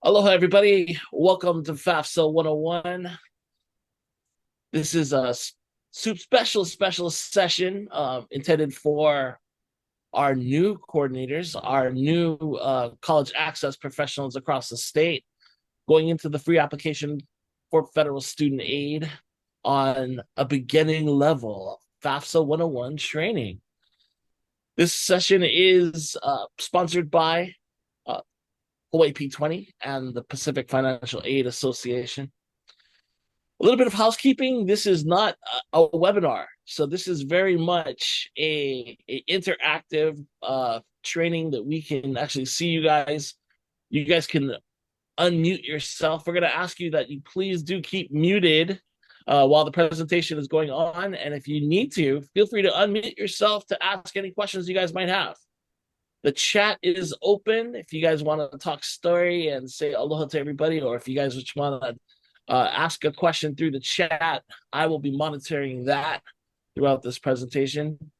Aloha, everybody. Welcome to FAFSA 101. This is a special session intended for our new coordinators, our new college access professionals across the state, going into the free application for federal student aid on a beginning level FAFSA 101 training. This session is sponsored by Hawai'i P-20 and the Pacific Financial Aid Association. A little bit of housekeeping. This is not a webinar, so this is very much a interactive training that we can actually see you guys. You guys can unmute yourself. We're going to ask you that you please do keep muted while the presentation is going on, and if you need to, feel free to unmute yourself to ask any questions you guys might have. The chat is open if you guys want to talk story and say aloha to everybody, or if you guys just want to ask a question through the chat. I will be monitoring that throughout this presentation.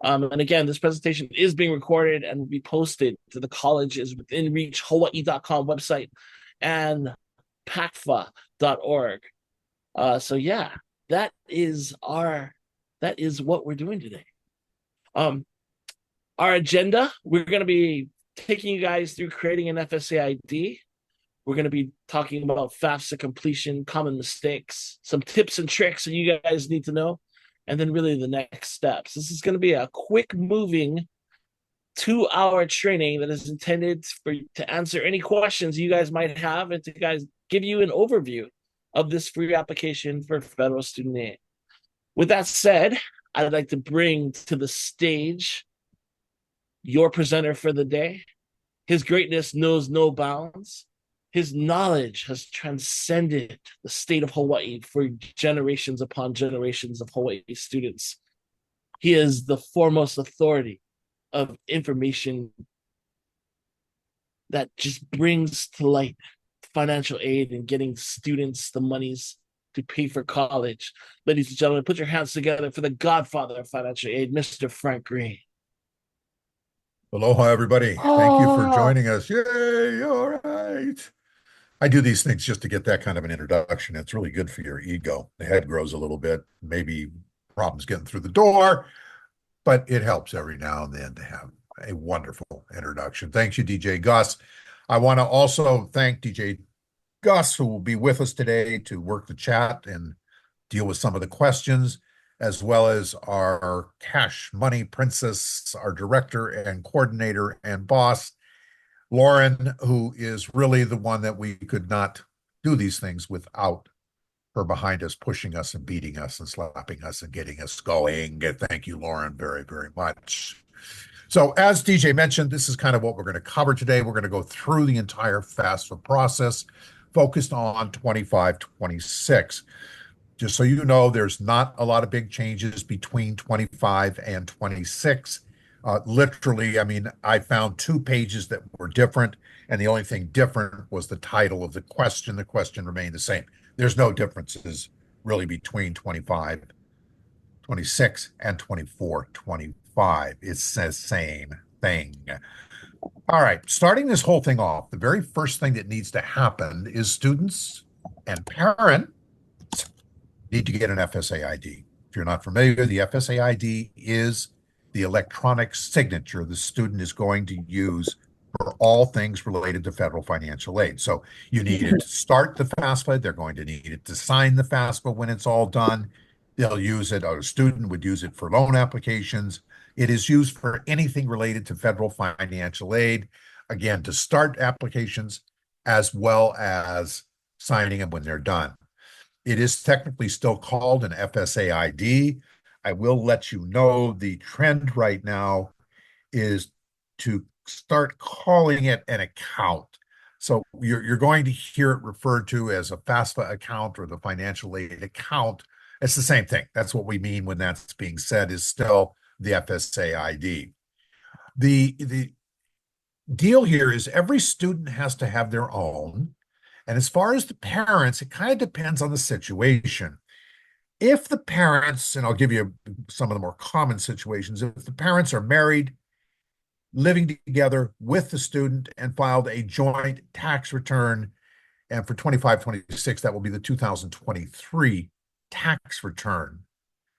And again, this presentation is being recorded and will be posted to the college's Within Reach Hawaii.com website and PACFAA.org. So yeah, that is what we're doing today. Our agenda, we're going to be taking you guys through creating an FSA ID. We're going to be talking about FAFSA completion, common mistakes, some tips and tricks that you guys need to know, and then really the next steps. This is going to be a quick moving 2-hour training that is intended to answer any questions you guys might have and to guys give you an overview of this free application for federal student aid. With that said, I'd like to bring to the stage your presenter for the day. His greatness knows no bounds. His knowledge has transcended the state of Hawaii for generations upon generations of Hawaii students. He is the foremost authority of information that just brings to light financial aid and getting students the monies to pay for college. Ladies and gentlemen, put your hands together for the godfather of financial aid, Mr. Frank Green. Aloha, everybody. Thank you for joining us. Yay, all right. I do these things just to get that kind of an introduction. It's really good for your ego. The head grows a little bit, maybe problems getting through the door, but it helps every now and then to have a wonderful introduction. Thanks you, DJ Gus. I want to also thank DJ Gus, who will be with us today to work the chat and deal with some of the questions, as well as our cash money princess, our director and coordinator and boss, Lauren, who is really the one that we could not do these things without her behind us, pushing us and beating us and slapping us and getting us going. Thank you, Lauren, very, very much. So as DJ mentioned, this is kind of what we're going to cover today. We're going to go through the entire FAFSA process, focused on 25-26. Just so you know, there's not a lot of big changes between 25 and 26. Literally, I mean, I found 2 pages that were different, and the only thing different was the title of the question. The question remained the same. There's no differences really between 25, 26, and 24, 25. It's the same thing. All right, starting this whole thing off, the very first thing that needs to happen is students and parents need to get an FSA ID. If you're not familiar, the FSA ID is the electronic signature the student is going to use for all things related to federal financial aid. So you need it to start the FAFSA. They're going to need it to sign the FAFSA when it's all done. They'll use it, or a student would use it for loan applications. It is used for anything related to federal financial aid, again, to start applications as well as signing them when they're done. It is technically still called an FSA ID. I will let you know the trend right now is to start calling it an account. So you're going to hear it referred to as a FAFSA account or the financial aid account. It's the same thing. That's what we mean when that's being said, is still the FSA ID. The deal here is every student has to have their own. And as far as the parents, it kind of depends on the situation. If the parents, and I'll give you some of the more common situations, if the parents are married living together with the student and filed a joint tax return. And for 25-26, that will be the 2023 tax return.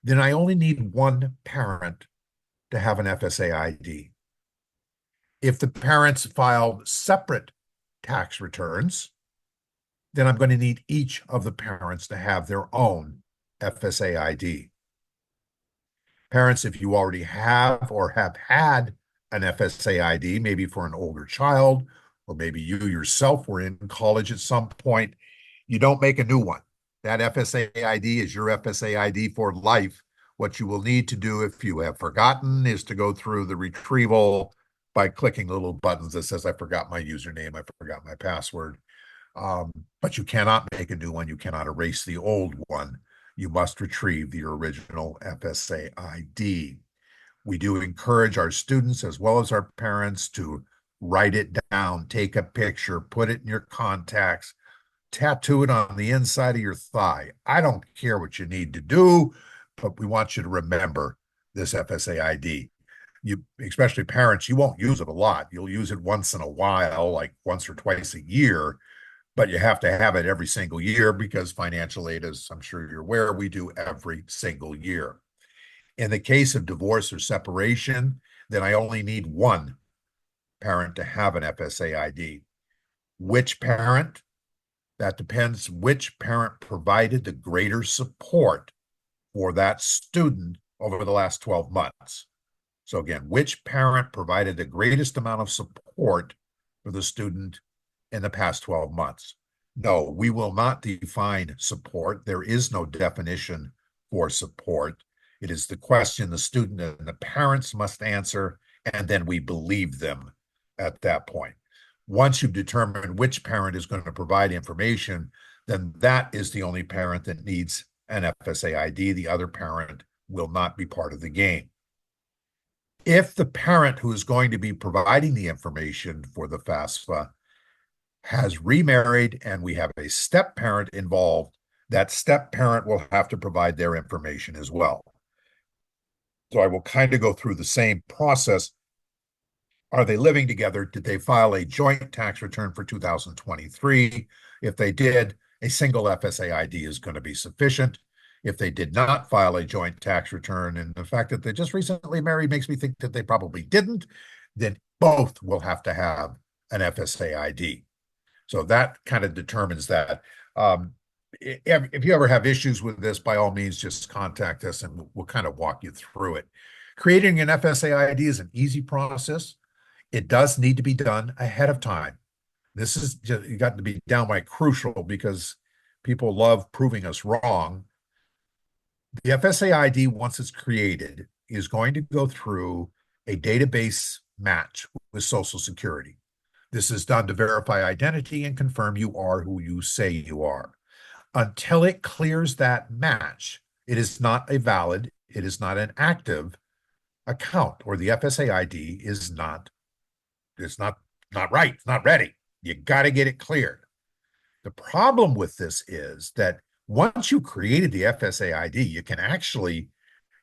Then I only need one parent to have an FSA ID. If the parents filed separate tax returns, then I'm going to need each of the parents to have their own FSA ID. Parents, if you already have or have had an FSA ID, maybe for an older child, or maybe you yourself were in college at some point, you don't make a new one. That FSA ID is your FSA ID for life. What you will need to do if you have forgotten is to go through the retrieval by clicking little buttons that says, I forgot my username, I forgot my password. But you cannot make a new one. You cannot erase the old one. You must retrieve the original FSA ID. We do encourage our students as well as our parents to write it down, take a picture, put it in your contacts, tattoo it on the inside of your thigh. I don't care what you need to do, but we want you to remember this FSA ID. You, especially parents, you won't use it a lot. You'll use it once in a while, like once or twice a year, but you have to have it every single year because financial aid, as I'm sure you're aware, we do every single year. In the case of divorce or separation, then I only need one parent to have an FSA ID. Which parent? That depends which parent provided the greater support for that student over the last 12 months. So again, which parent provided the greatest amount of support for the student in the past 12 months? No, we will not define support. There is no definition for support. It is the question the student and the parents must answer, and then we believe them at that point. Once you've determined which parent is going to provide information, then that is the only parent that needs an FSA ID. The other parent will not be part of the game. If the parent who is going to be providing the information for the FAFSA has remarried and we have a step parent involved, that step parent will have to provide their information as well. So I will kind of go through the same process. Are they living together? Did they file a joint tax return for 2023? If they did, a single FSA ID is going to be sufficient. If they did not file a joint tax return, and the fact that they just recently married makes me think that they probably didn't, then both will have to have an FSA ID. So that kind of determines that. If you ever have issues with this, by all means, just contact us and we'll kind of walk you through it. Creating an FSA ID is an easy process. It does need to be done ahead of time. This is just, you got to be downright crucial because people love proving us wrong. The FSA ID, once it's created, is going to go through a database match with Social Security. This is done to verify identity and confirm you are who you say you are. Until it clears that match, it is not a valid, it is not an active account, or the FSA ID is not, it's not right, it's not ready. You got to get it cleared. The problem with this is that once you created the FSA ID, you can actually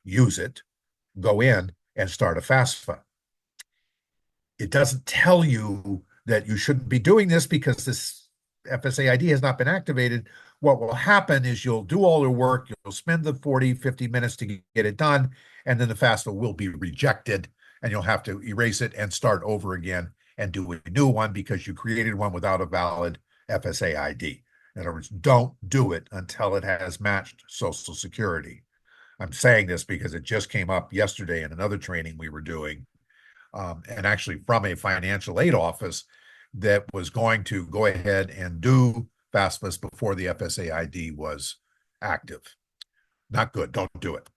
use it, go in and start a FAFSA. It doesn't tell you that you shouldn't be doing this because this FSA ID has not been activated. What will happen is you'll do all the work, you'll spend the 40, 50 minutes to get it done, and then the FAFSA will be rejected, and you'll have to erase it and start over again and do a new one because you created one without a valid FSA ID. In other words, don't do it until it has matched Social Security. I'm saying this because it just came up yesterday in another training we were doing, and actually from a financial aid office that was going to go ahead and do FAFSA before the FSA ID was active. Not good. Don't do it.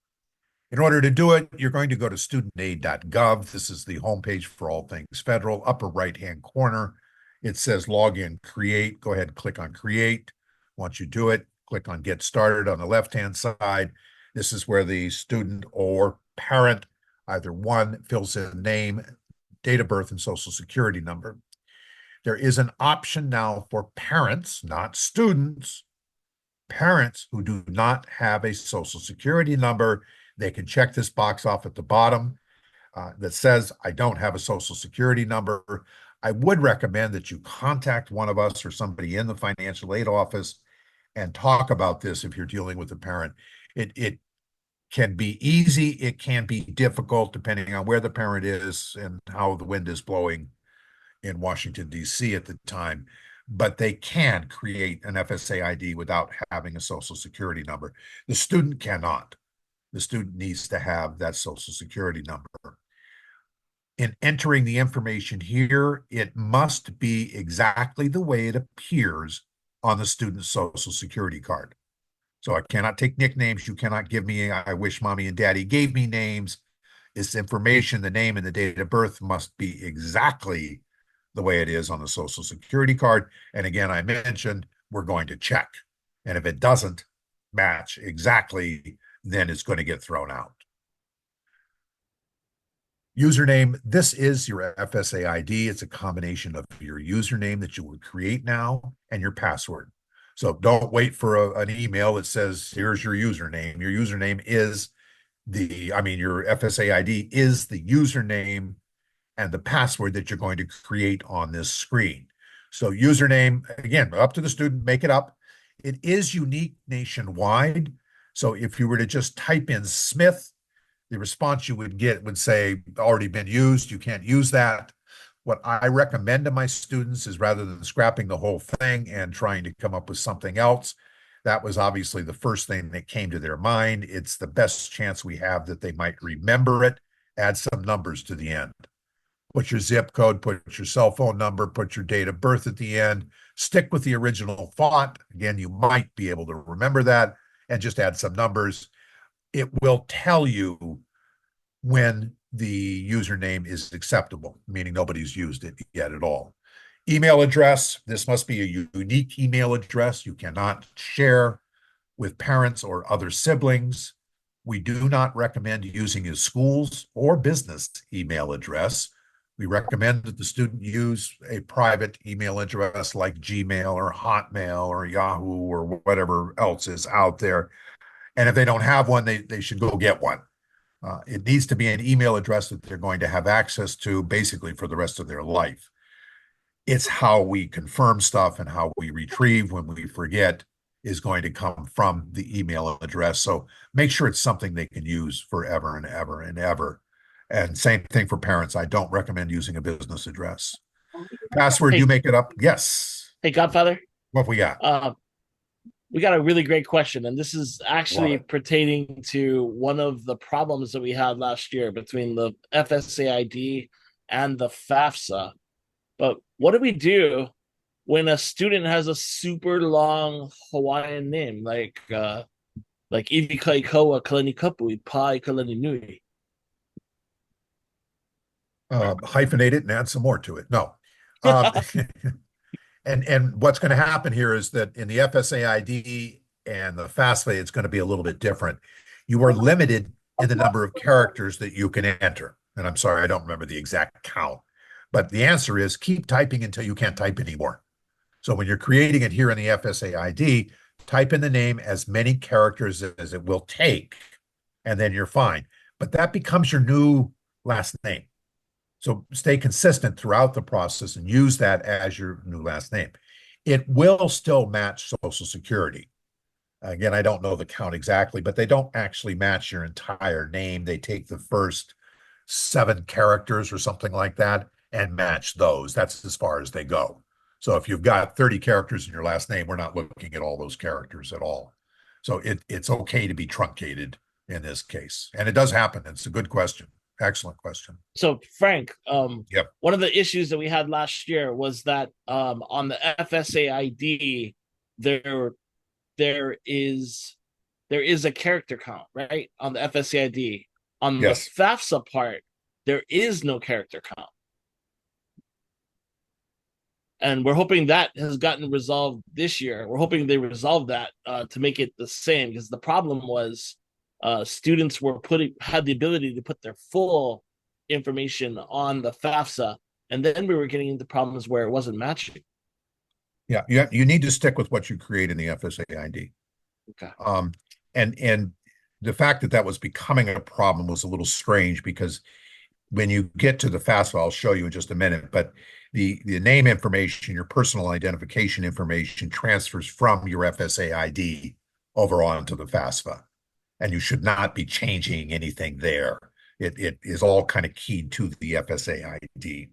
In order to do it, you're going to go to studentaid.gov. This is the homepage for all things federal. Upper right-hand corner, it says login, create. Go ahead and click on create. Once you do it, click on get started on the left-hand side. This is where the student or parent, either one, fills in name, date of birth, and Social Security number. There is an option now for parents, not students, parents who do not have a Social Security number. They can check this box off at the bottom. that says, I don't have a social security number, I would recommend that you contact one of us or somebody in the financial aid office and talk about this if you're dealing with a parent. It can be easy, it can be difficult depending on where the parent is and how the wind is blowing in Washington, D.C. at the time. But they can create an FSA ID without having a social security number. The student cannot. The student needs to have that social security number. In entering the information here, it must be exactly the way it appears on the student's social security card. So I cannot take nicknames. You cannot give me, I wish mommy and daddy gave me names. This information, the name and the date of birth must be exactly the way it is on the social security card. And again, I mentioned we're going to check. And if it doesn't match exactly, then it's going to get thrown out. Username, this is your FSA ID. It's a combination of your username that you will create now and your password. So don't wait for an email that says, here's your username. Your username is your FSA ID is the username and the password that you're going to create on this screen. So username, again, up to the student, make it up. It is unique nationwide. So if you were to just type in Smith, the response you would get would say, already been used, you can't use that. What I recommend to my students is rather than scrapping the whole thing and trying to come up with something else, that was obviously the first thing that came to their mind. It's the best chance we have that they might remember it. Add some numbers to the end. Put your zip code, put your cell phone number, put your date of birth at the end. Stick with the original font. Again, you might be able to remember that and just add some numbers. It will tell you when the username is acceptable, meaning nobody's used it yet at all. Email address, this must be a unique email address. You cannot share with parents or other siblings. We do not recommend using a school's or business email address. We recommend that the student use a private email address like Gmail or Hotmail or Yahoo or whatever else is out there. And if they don't have one, they should go get one. It needs to be an email address that they're going to have access to basically for the rest of their life. It's how we confirm stuff and how we retrieve when we forget is going to come from the email address. So make sure it's something they can use forever and ever and ever. And same thing for parents. I don't recommend using a business address. Password, you Hey, make it up. Yes. hey, Godfather. What we got? We got a really great question, and this is Love actually it. pertaining to one of the problems that we had last year between the FSAID and the FAFSA. But what do we do when a student has a super long Hawaiian name, like Ivi Kaikoa Kalani Kapui Pai Kalani Nui? Hyphenate it and add some more to it. No. Um, and what's going to happen here is that in the FSAID and the FAFSA, it's going to be a little bit different. You are limited in the number of characters that you can enter. And I'm sorry, I don't remember the exact count. But the answer is keep typing until you can't type anymore. So when you're creating it here in the FSAID, type in the name as many characters as it will take, and then you're fine. But that becomes your new last name. So stay consistent throughout the process and use that as your new last name. It will still match Social Security. Again, I don't know the count exactly, but they don't actually match your entire name. They take the first 7 characters or something like that and match those. That's as far as they go. So if you've got 30 characters in your last name, we're not looking at all those characters at all. So it's okay to be truncated in this case. And it does happen. It's a good question. Excellent question. So Frank, Yep. one of the issues that we had last year was that on the FSAID there is a character count, right? On the FSAID. On the Yes. FAFSA part, there is no character count. And we're hoping that has gotten resolved this year. We're hoping they resolve that to make it the same, because the problem was students had the ability to put their full information on the FAFSA, and then we were getting into problems where it wasn't matching. Yeah, you need to stick with what you create in the FSAID. Okay. And the fact that that was becoming a problem was a little strange because when you get to the FAFSA, I'll show you in just a minute, but the name information, your personal identification information transfers from your FSA ID over onto the FAFSA, and you should not be changing anything there. It is all kind of keyed to the FSA ID.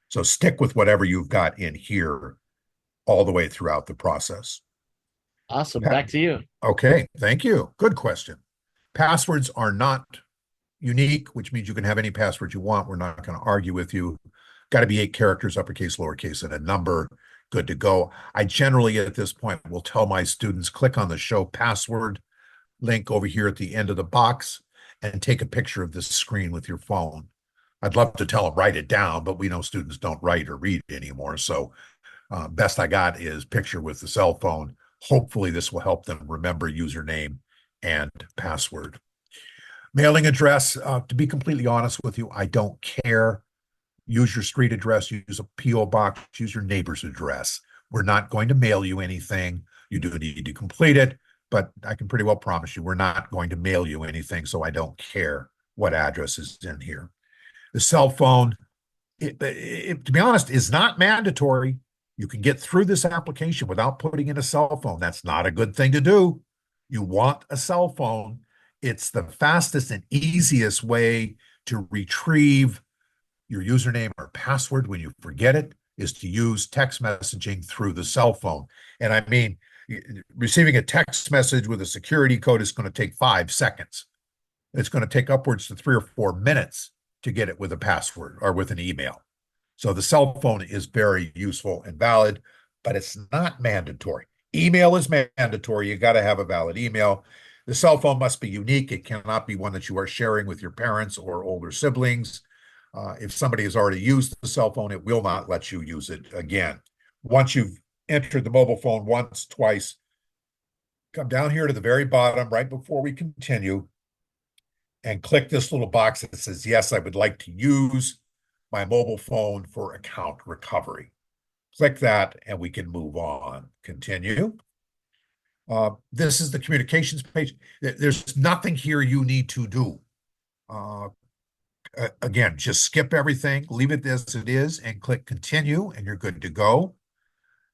So stick with whatever you've got in here all the way throughout the process. Awesome. Back to you. Okay, thank you. Good question. Passwords are not unique, which means you can have any password you want. We're not going to argue with you. Got to be 8 characters, uppercase, lowercase, and a number. Good to go. I generally, at this point, will tell my students, click on the show password link over here at the end of the box and take a picture of this screen with your phone. I'd love to tell them write it down, but we know students don't write or read anymore. So best I got is picture with the cell phone. Hopefully this will help them remember username and password. Mailing address, to be completely honest with you, I don't care. Use your street address, use a P.O. box, use your neighbor's address. We're not going to mail you anything. You do need to complete it, but I can pretty well promise you we're not going to mail you anything, so I don't care what address is in here. The cell phone, to be honest, is not mandatory. You can get through this application without putting in a cell phone. That's not a good thing to do. You want a cell phone. It's the fastest and easiest way to retrieve your username or password when you forget it is to use text messaging through the cell phone. And I mean, receiving a text message with a security code is going to take 5 seconds. It's going to take upwards to 3 or 4 minutes to get it with a password or with an email. So the cell phone is very useful and valid, but it's not mandatory. Email is mandatory. You got to have a valid email. The cell phone must be unique. It cannot be one that you are sharing with your parents or older siblings. If somebody has already used the cell phone, it will not let you use it again. Once you've entered the mobile phone once, twice, come down here to the very bottom right before we continue and click this little box that says, yes, I would like to use my mobile phone for account recovery. Click that and we can move on. Continue. This is the communications page. There's nothing here you need to do. Again, just skip everything, leave it as it is, and click continue, and you're good to go.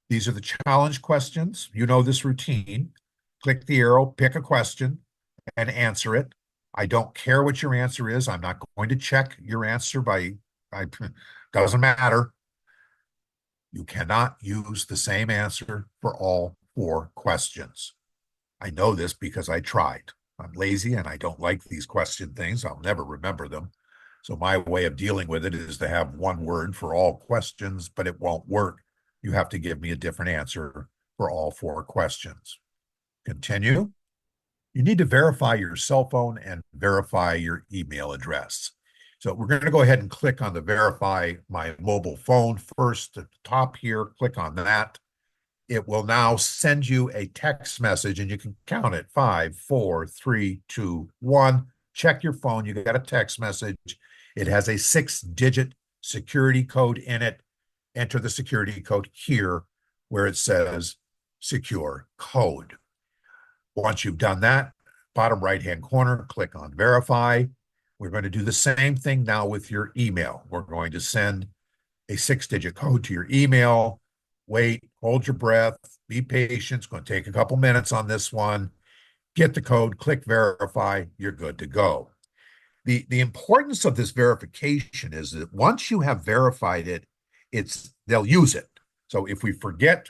These are the challenge questions. You know this routine. Click the arrow, pick a question, and answer it. I don't care what your answer is. I'm not going to check your answer doesn't matter. You cannot use the same answer for all 4 questions. I know this because I tried. I'm lazy and I don't like these question things. I'll never remember them. So my way of dealing with it is to have one word for all questions, but it won't work. You have to give me a different answer for all 4 questions. Continue. You need to verify your cell phone and verify your email address. So we're going to go ahead and click on the verify my mobile phone first at the top here. Click on that. It will now send you a text message, and you can count it 5, 4, 3, 2, 1. Check your phone. You got a text message. It has a 6-digit security code in it. Enter the security code here where it says secure code. Once you've done that, bottom right-hand corner, click on verify. We're going to do the same thing now with your email. We're going to send a 6-digit code to your email. Wait, hold your breath, be patient. It's going to take a couple minutes on this one. Get the code, click verify, you're good to go. The importance of this verification is that once you have verified it, they'll use it. So if we forget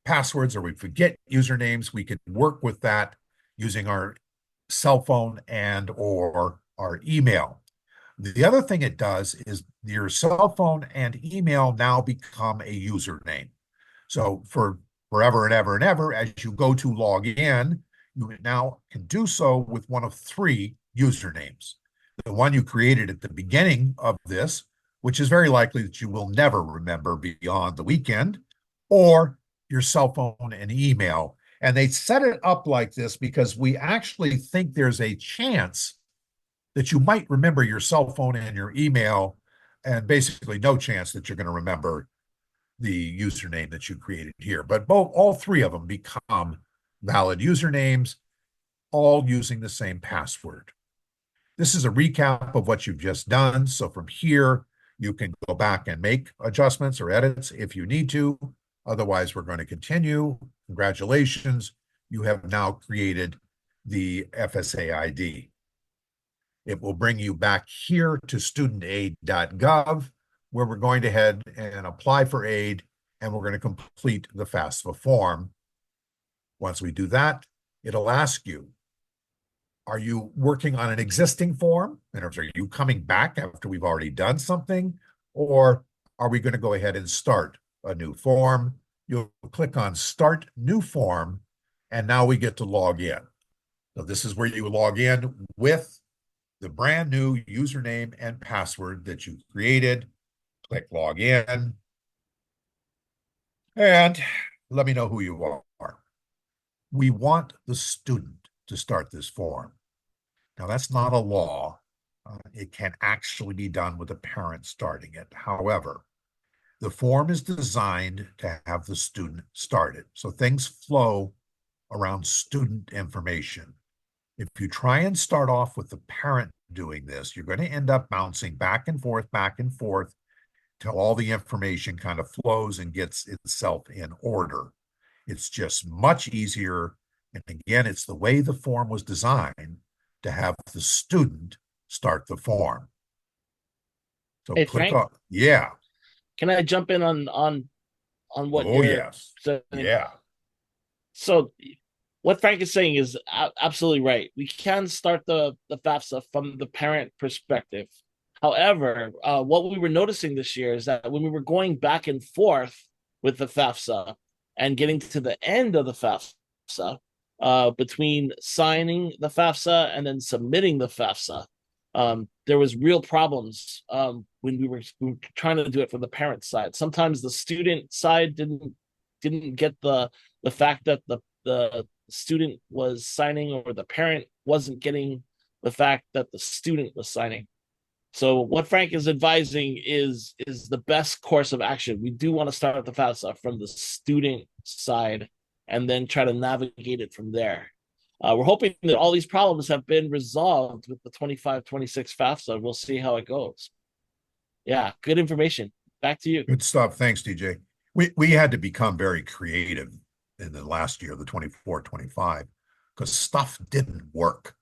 passwords or we forget usernames, we can work with that using our cell phone and or our email. The other thing it does is your cell phone and email now become a username. So for forever and ever and ever, as you go to log in, you now can do so with one of 3 usernames. The one you created at the beginning of this, which is very likely that you will never remember beyond the weekend, or your cell phone and email. And they set it up like this because we actually think there's a chance that you might remember your cell phone and your email, and basically no chance that you're going to remember the username that you created here. But all 3 of them become valid usernames, all using the same password. This is a recap of what you've just done. So from here, you can go back and make adjustments or edits if you need to. Otherwise, we're going to continue. Congratulations. You have now created the FSA ID. It will bring you back here to studentaid.gov, where we're going to head and apply for aid, and we're going to complete the FAFSA form. Once we do that, it'll ask you, are you working on an existing form? In other words, are you coming back after we've already done something? Or are we going to go ahead and start a new form? You'll click on Start New Form, and now we get to log in. So this is where you log in with the brand new username and password that you created. Click Log In, and let me know who you are. We want the student to start this form. Now, that's not a law. It can actually be done with a parent starting it. However, the form is designed to have the student start it. So things flow around student information. If you try and start off with the parent doing this, you're going to end up bouncing back and forth till all the information kind of flows and gets itself in order. It's just much easier. And again, it's the way the form was designed to have the student start the form. So Hey, click Frank, on, yeah. can I jump in on what Oh, you're yes. saying? Yeah. So what Frank is saying is absolutely right. We can start the FAFSA from the parent perspective. However, what we were noticing this year is that when we were going back and forth with the FAFSA and getting to the end of the FAFSA, between signing the FAFSA and then submitting the FAFSA, there was real problems when we were trying to do it from the parent side. Sometimes the student side didn't get the fact that the student was signing, or the parent wasn't getting the fact that the student was signing. So what Frank is advising is the best course of action. We do want to start the FAFSA from the student side and then try to navigate it from there. We're hoping that all these problems have been resolved with the 25-26 FAFSA. We'll see how it goes. Yeah, good information. Back to you. Good stuff. Thanks, DJ. We had to become very creative in the last year, the 24-25, because stuff didn't work.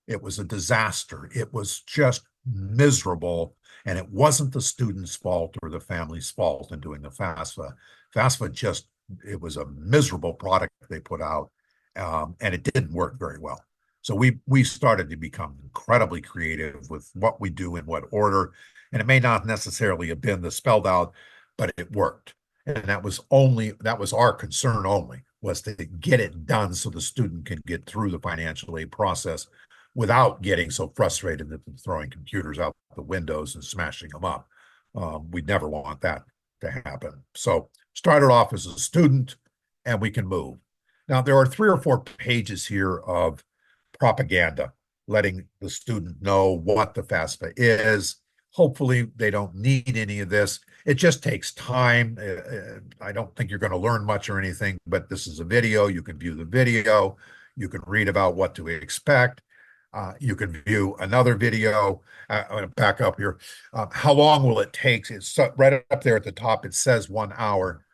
It was a disaster. It was just miserable. And it wasn't the student's fault or the family's fault in doing the FAFSA. FAFSA just, it was a miserable product they put out, and it didn't work very well. So we started to become incredibly creative with what we do in what order. And it may not necessarily have been the spelled out, but it worked. And that was our concern only, was to get it done so the student can get through the financial aid process without getting so frustrated that they're throwing computers out the windows and smashing them up. We'd never want that to happen. So started off as a student, and we can move. Now, there are 3 or 4 pages here of propaganda, letting the student know what the FAFSA is. Hopefully, they don't need any of this. It just takes time. I don't think you're going to learn much or anything, but this is a video. You can view the video. You can read about what to expect. You can view another video. I'm going to back up here. How long will it take? It's right up there at the top. It says 1 hour.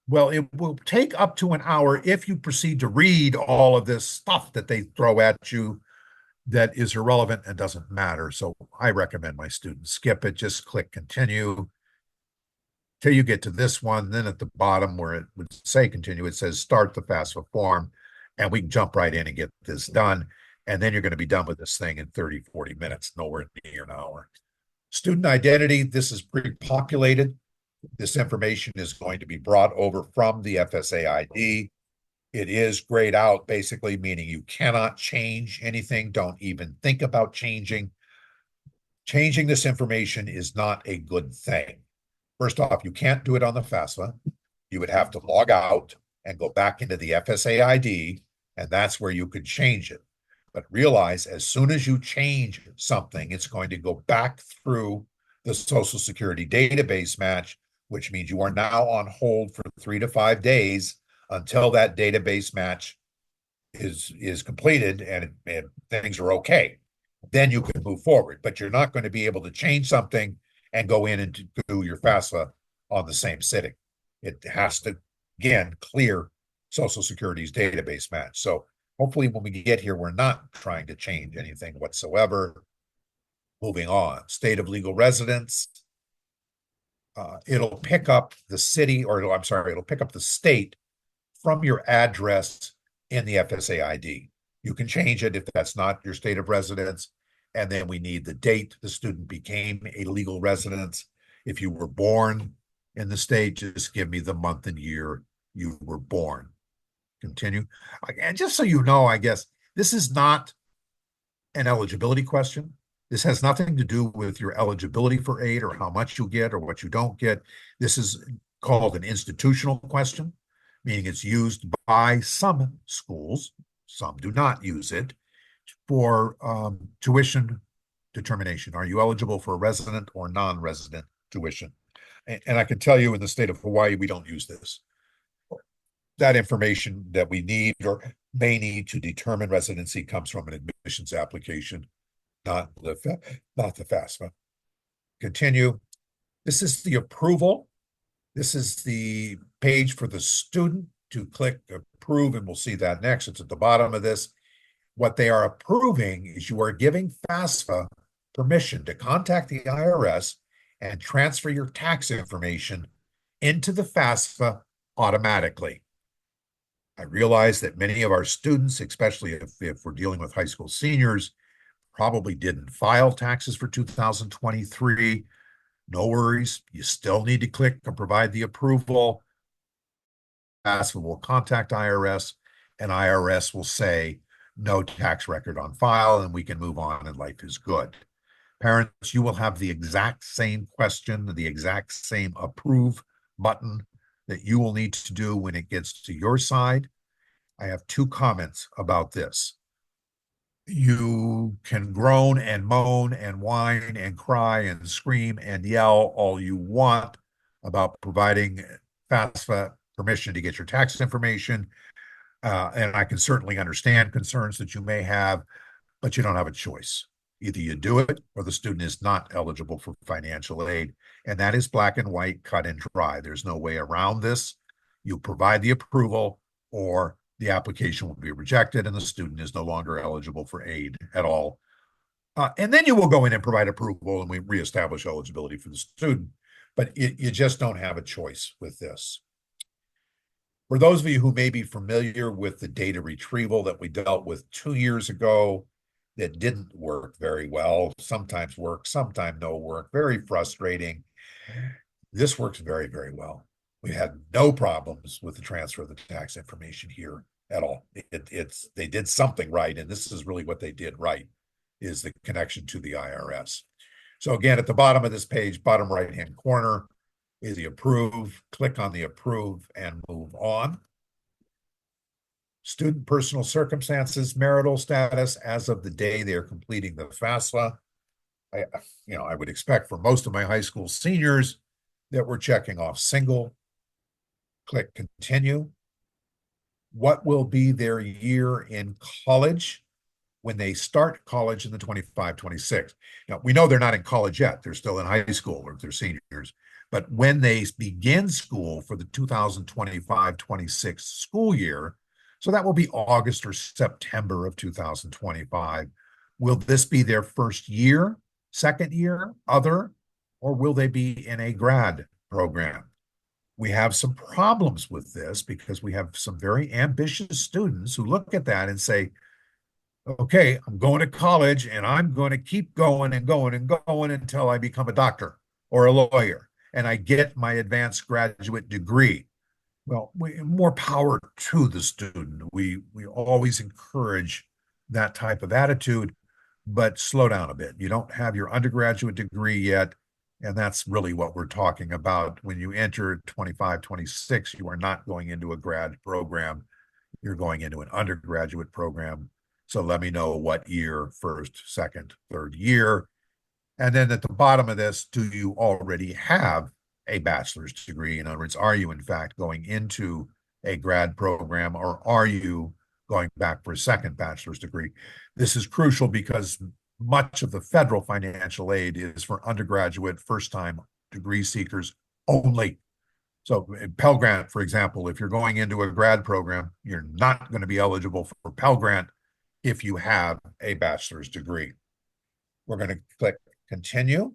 Well, it will take up to an hour if you proceed to read all of this stuff that they throw at you that is irrelevant and doesn't matter. So I recommend my students skip it. Just click continue till you get to this one. Then at the bottom where it would say continue, it says start the FAFSA form, and we can jump right in and get this done. And then you're going to be done with this thing in 30, 40 minutes, nowhere near an hour. Student identity, this is pre-populated. This information is going to be brought over from the FSA ID. It is grayed out, basically, meaning you cannot change anything. Don't even think about changing. Changing this information is not a good thing. First off, you can't do it on the FAFSA. You would have to log out and go back into the FSA ID, and that's where you could change it. But realize as soon as you change something, it's going to go back through the Social Security database match, which means you are now on hold for 3 to 5 days until that database match is completed and things are okay. then you can move forward. But you're not going to be able to change something and go in and do your FAFSA on the same sitting. It has to, again, clear Social Security's database match. So hopefully when we get here, we're not trying to change anything whatsoever. Moving on, state of legal residence. It'll pick up the city, or I'm sorry, it'll pick up the state from your address in the FSA ID. You can change it if that's not your state of residence. And then we need the date the student became a legal resident. If you were born in the state, just give me the month and year you were born. Continue. And just so you know, I guess this is not an eligibility question. This has nothing to do with your eligibility for aid or how much you get or what you don't get. This is called an institutional question, meaning it's used by some schools. Some do not use it for tuition determination. Are you eligible for resident or non-resident tuition? And I can tell you in the state of Hawaii, we don't use this. That information that we need or may need to determine residency comes from an admissions application, not the FAFSA. Continue. This is the approval. This is the page for the student to click approve, and we'll see that next. It's at the bottom of this. What they are approving is you are giving FAFSA permission to contact the IRS and transfer your tax information into the FAFSA automatically. I realize that many of our students, especially if we're dealing with high school seniors, probably didn't file taxes for 2023. No worries. You still need to click and provide the approval. FAFSA will contact IRS, and IRS will say, no tax record on file, and we can move on, and life is good. Parents, you will have the exact same question, the exact same approve button that you will need to do when it gets to your side. I have two comments about this. You can groan and moan and whine and cry and scream and yell all you want about providing FAFSA permission to get your tax information. And I can certainly understand concerns that you may have, but you don't have a choice. Either you do it or the student is not eligible for financial aid. And that is black and white, cut and dry. There's no way around this. You provide the approval or the application will be rejected and the student is no longer eligible for aid at all. And then you will go in and provide approval and we reestablish eligibility for the student. But you just don't have a choice with this. For those of you who may be familiar with the data retrieval that we dealt with 2 years ago, that didn't work very well, sometimes work, sometimes no work, very frustrating. This works very, very well. We had no problems with the transfer of the tax information here at all. They did something right, and this is really what they did right, is the connection to the IRS. So again, at the bottom of this page, bottom right-hand corner, is the approve. Click on the approve and move on. Student personal circumstances, marital status as of the day they're completing the FAFSA. I would expect for most of my high school seniors that we're checking off single. Click continue. What will be their year in college when they start college in the 25-26? Now, we know they're not in college yet. They're still in high school or if they're seniors. But when they begin school for the 2025-26 school year, so that will be August or September of 2025. Will this be their first year, second year, other, or will they be in a grad program? We have some problems with this because we have some very ambitious students who look at that and say, okay, I'm going to college and I'm going to keep going and going and going until I become a doctor or a lawyer and I get my advanced graduate degree. Well, more power to the student. We always encourage that type of attitude, but slow down a bit. You don't have your undergraduate degree yet, and that's really what we're talking about. When you enter 25-26, you are not going into a grad program. You're going into an undergraduate program. So let me know what year, first, second, third year. And then at the bottom of this, do you already have a bachelor's degree? In other words, are you in fact going into a grad program or are you going back for a second bachelor's degree? This is crucial because much of the federal financial aid is for undergraduate first-time degree seekers only. So Pell Grant, for example, if you're going into a grad program, you're not going to be eligible for Pell Grant if you have a bachelor's degree. We're going to click continue.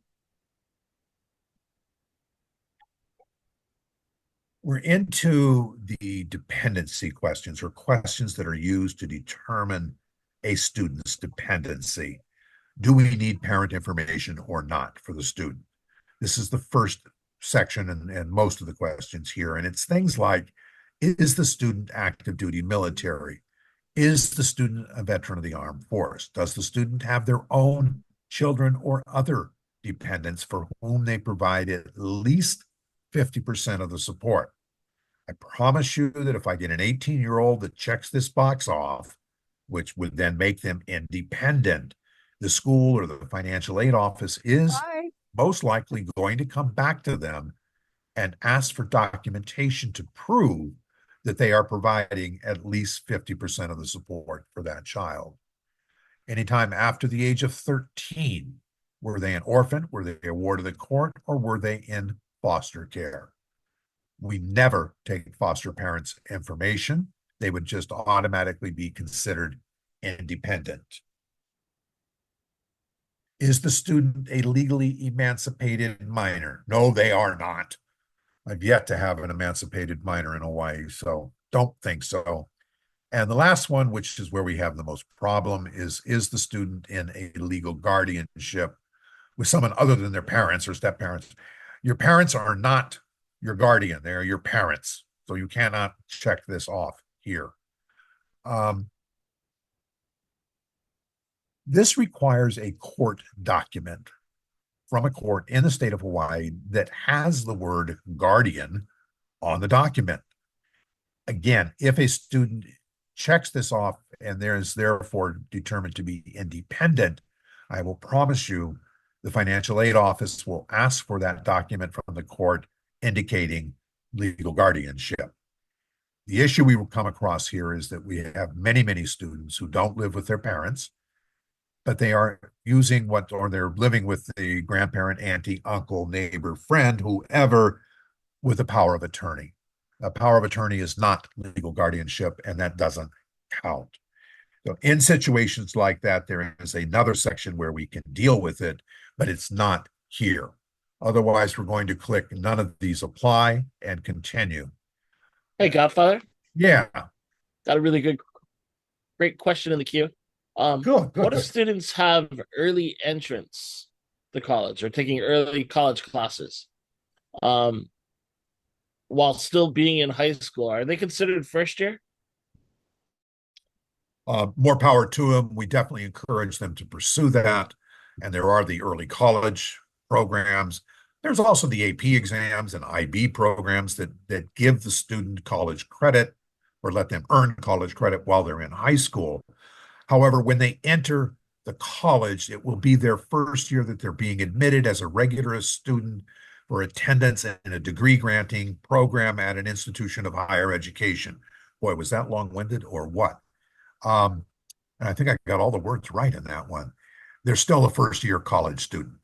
We're into the dependency questions, or questions that are used to determine a student's dependency. Do we need parent information or not for the student? This is the first section and most of the questions here. And it's things like, is the student active duty military? Is the student a veteran of the armed force? Does the student have their own children or other dependents for whom they provide at least 50% of the support? I promise you that if I get an 18-year-old that checks this box off, which would then make them independent, the school or the financial aid office is most likely going to come back to them and ask for documentation to prove that they are providing at least 50% of the support for that child. Anytime after the age of 13, were they an orphan, were they a ward of the court, or were they in foster care? We never take foster parents' information. They would just automatically be considered independent. Is the student a legally emancipated minor? No, they are not. I've yet to have an emancipated minor in Hawaii, so don't think so. And the last one, which is where we have the most problem, is the student in a legal guardianship with someone other than their parents or step parents? Your parents are not your guardian, they're your parents. So you cannot check this off here. This requires a court document from a court in the state of Hawaii that has the word guardian on the document. Again, if a student checks this off and there is therefore determined to be independent, I will promise you the financial aid office will ask for that document from the court indicating legal guardianship. The issue we will come across here is that we have many, many students who don't live with their parents, but they are using or they're living with the grandparent, auntie, uncle, neighbor, friend, whoever, with a power of attorney. A power of attorney is not legal guardianship, and that doesn't count. So in situations like that, there is another section where we can deal with it, but it's not here. Otherwise, we're going to click none of these apply and continue. Hey, Godfather. Yeah. Got a really great question in the queue. Good. What if students have early entrance to college or taking early college classes while still being in high school? Are they considered first year? More power to them. We definitely encourage them to pursue that. And there are the early college programs. There's also the AP exams and IB programs that give the student college credit or let them earn college credit while they're in high school. However, when they enter the college, it will be their first year that they're being admitted as a regular student for attendance in a degree granting program at an institution of higher education. Boy, was that long-winded or what? And I think I got all the words right in that one. They're still a first-year college student.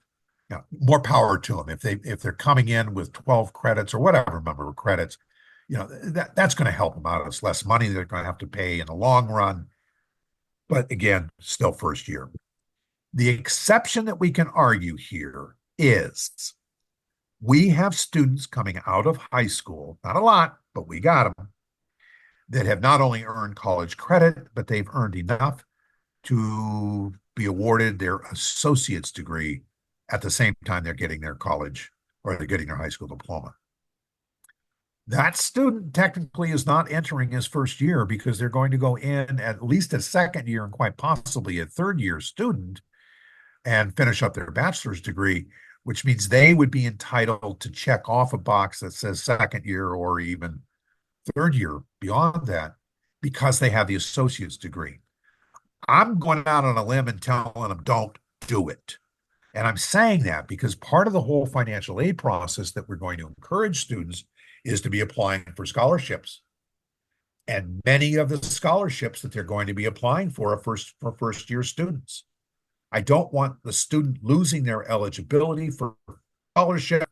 Now, more power to them. If they're coming in with 12 credits or whatever number of credits, that's going to help them out. It's less money they're going to have to pay in the long run. But again, still first year. The exception that we can argue here is we have students coming out of high school, not a lot, but we got them, that have not only earned college credit, but they've earned enough to be awarded their associate's degree at the same time they're getting their college or they're getting their high school diploma. That student technically is not entering his first year because they're going to go in at least a second year and quite possibly a third year student and finish up their bachelor's degree, which means they would be entitled to check off a box that says second year or even third year beyond that because they have the associate's degree. I'm going out on a limb and telling them don't do it. And I'm saying that because part of the whole financial aid process that we're going to encourage students is to be applying for scholarships. And many of the scholarships that they're going to be applying for are for first year students. I don't want the student losing their eligibility for scholarship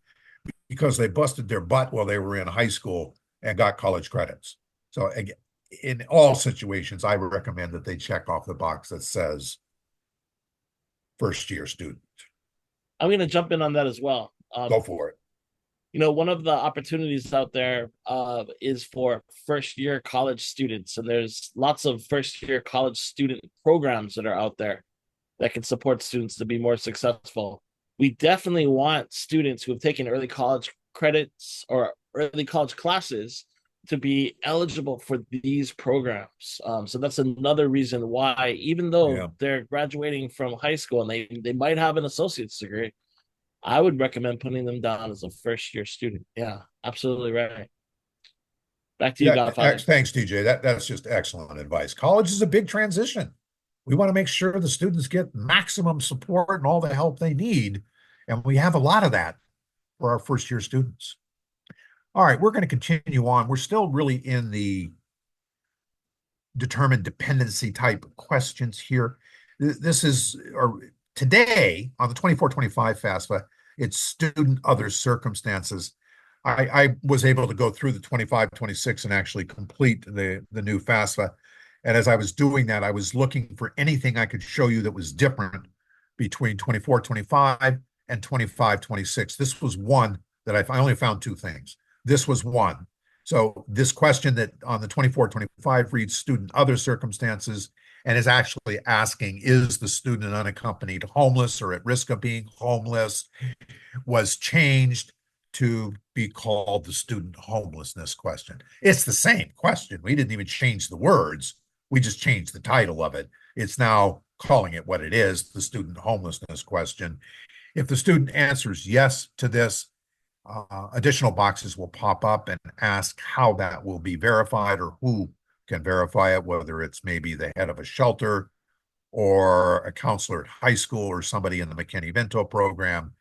because they busted their butt while they were in high school and got college credits. So again, in all situations, I would recommend that they check off the box that says first year student. I'm going to jump in on that as well. Go for it. One of the opportunities out there is for first year college students, and there's lots of first year college student programs that are out there that can support students to be more successful. We definitely want students who have taken early college credits or early college classes to be eligible for these programs. So that's another reason why, even though they're graduating from high school and they might have an associate's degree, I would recommend putting them down as a first year student. Yeah, absolutely right. Back to you, Godfather. Thanks, DJ. That's just excellent advice. College is a big transition. We want to make sure the students get maximum support and all the help they need. And we have a lot of that for our first year students. All right, we're going to continue on. We're still really in the determined dependency type questions here. This is, or today on the 24-25 FAFSA, it's student other circumstances. I was able to go through the 25-26 and actually complete the new FAFSA. And as I was doing that, I was looking for anything I could show you that was different between 24-25 and 25-26. This was one that I only found two things. This was one. So this question that on the 24-25 reads student other circumstances and is actually asking, is the student unaccompanied homeless or at risk of being homeless, was changed to be called the student homelessness question. It's the same question. We didn't even change the words. We just changed the title of it. It's now calling it what it is, the student homelessness question. If the student answers yes to this, additional boxes will pop up and ask how that will be verified or who can verify it, whether it's maybe the head of a shelter or a counselor at high school or somebody in the McKinney-Vento program.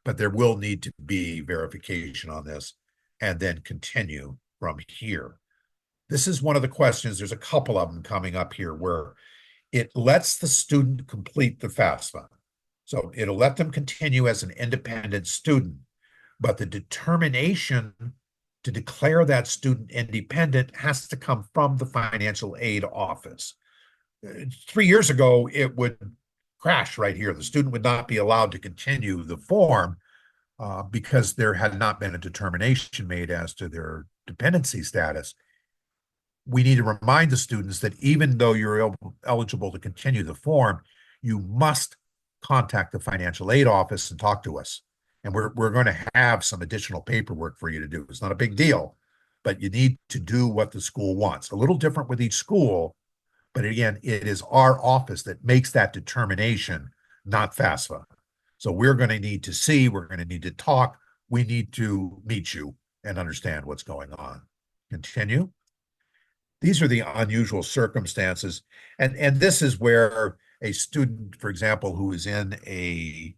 But there will need to be verification on this and then continue from here. This is one of the questions. There's a couple of them coming up here where it lets the student complete the FAFSA. So it'll let them continue as an independent student, but the determination to declare that student independent has to come from the financial aid office. 3 years ago, it would crash right here. The student would not be allowed to continue the form because there had not been a determination made as to their dependency status. We need to remind the students that even though you're eligible to continue the form, you must contact the financial aid office and talk to us. And we're going to have some additional paperwork for you to do. It's not a big deal, but you need to do what the school wants. A little different with each school, but again, it is our office that makes that determination, not FAFSA. So we're going to need to see, we're going to need to talk, we need to meet you and understand what's going on. Continue. These are the unusual circumstances. And this is where a student, for example, who is in a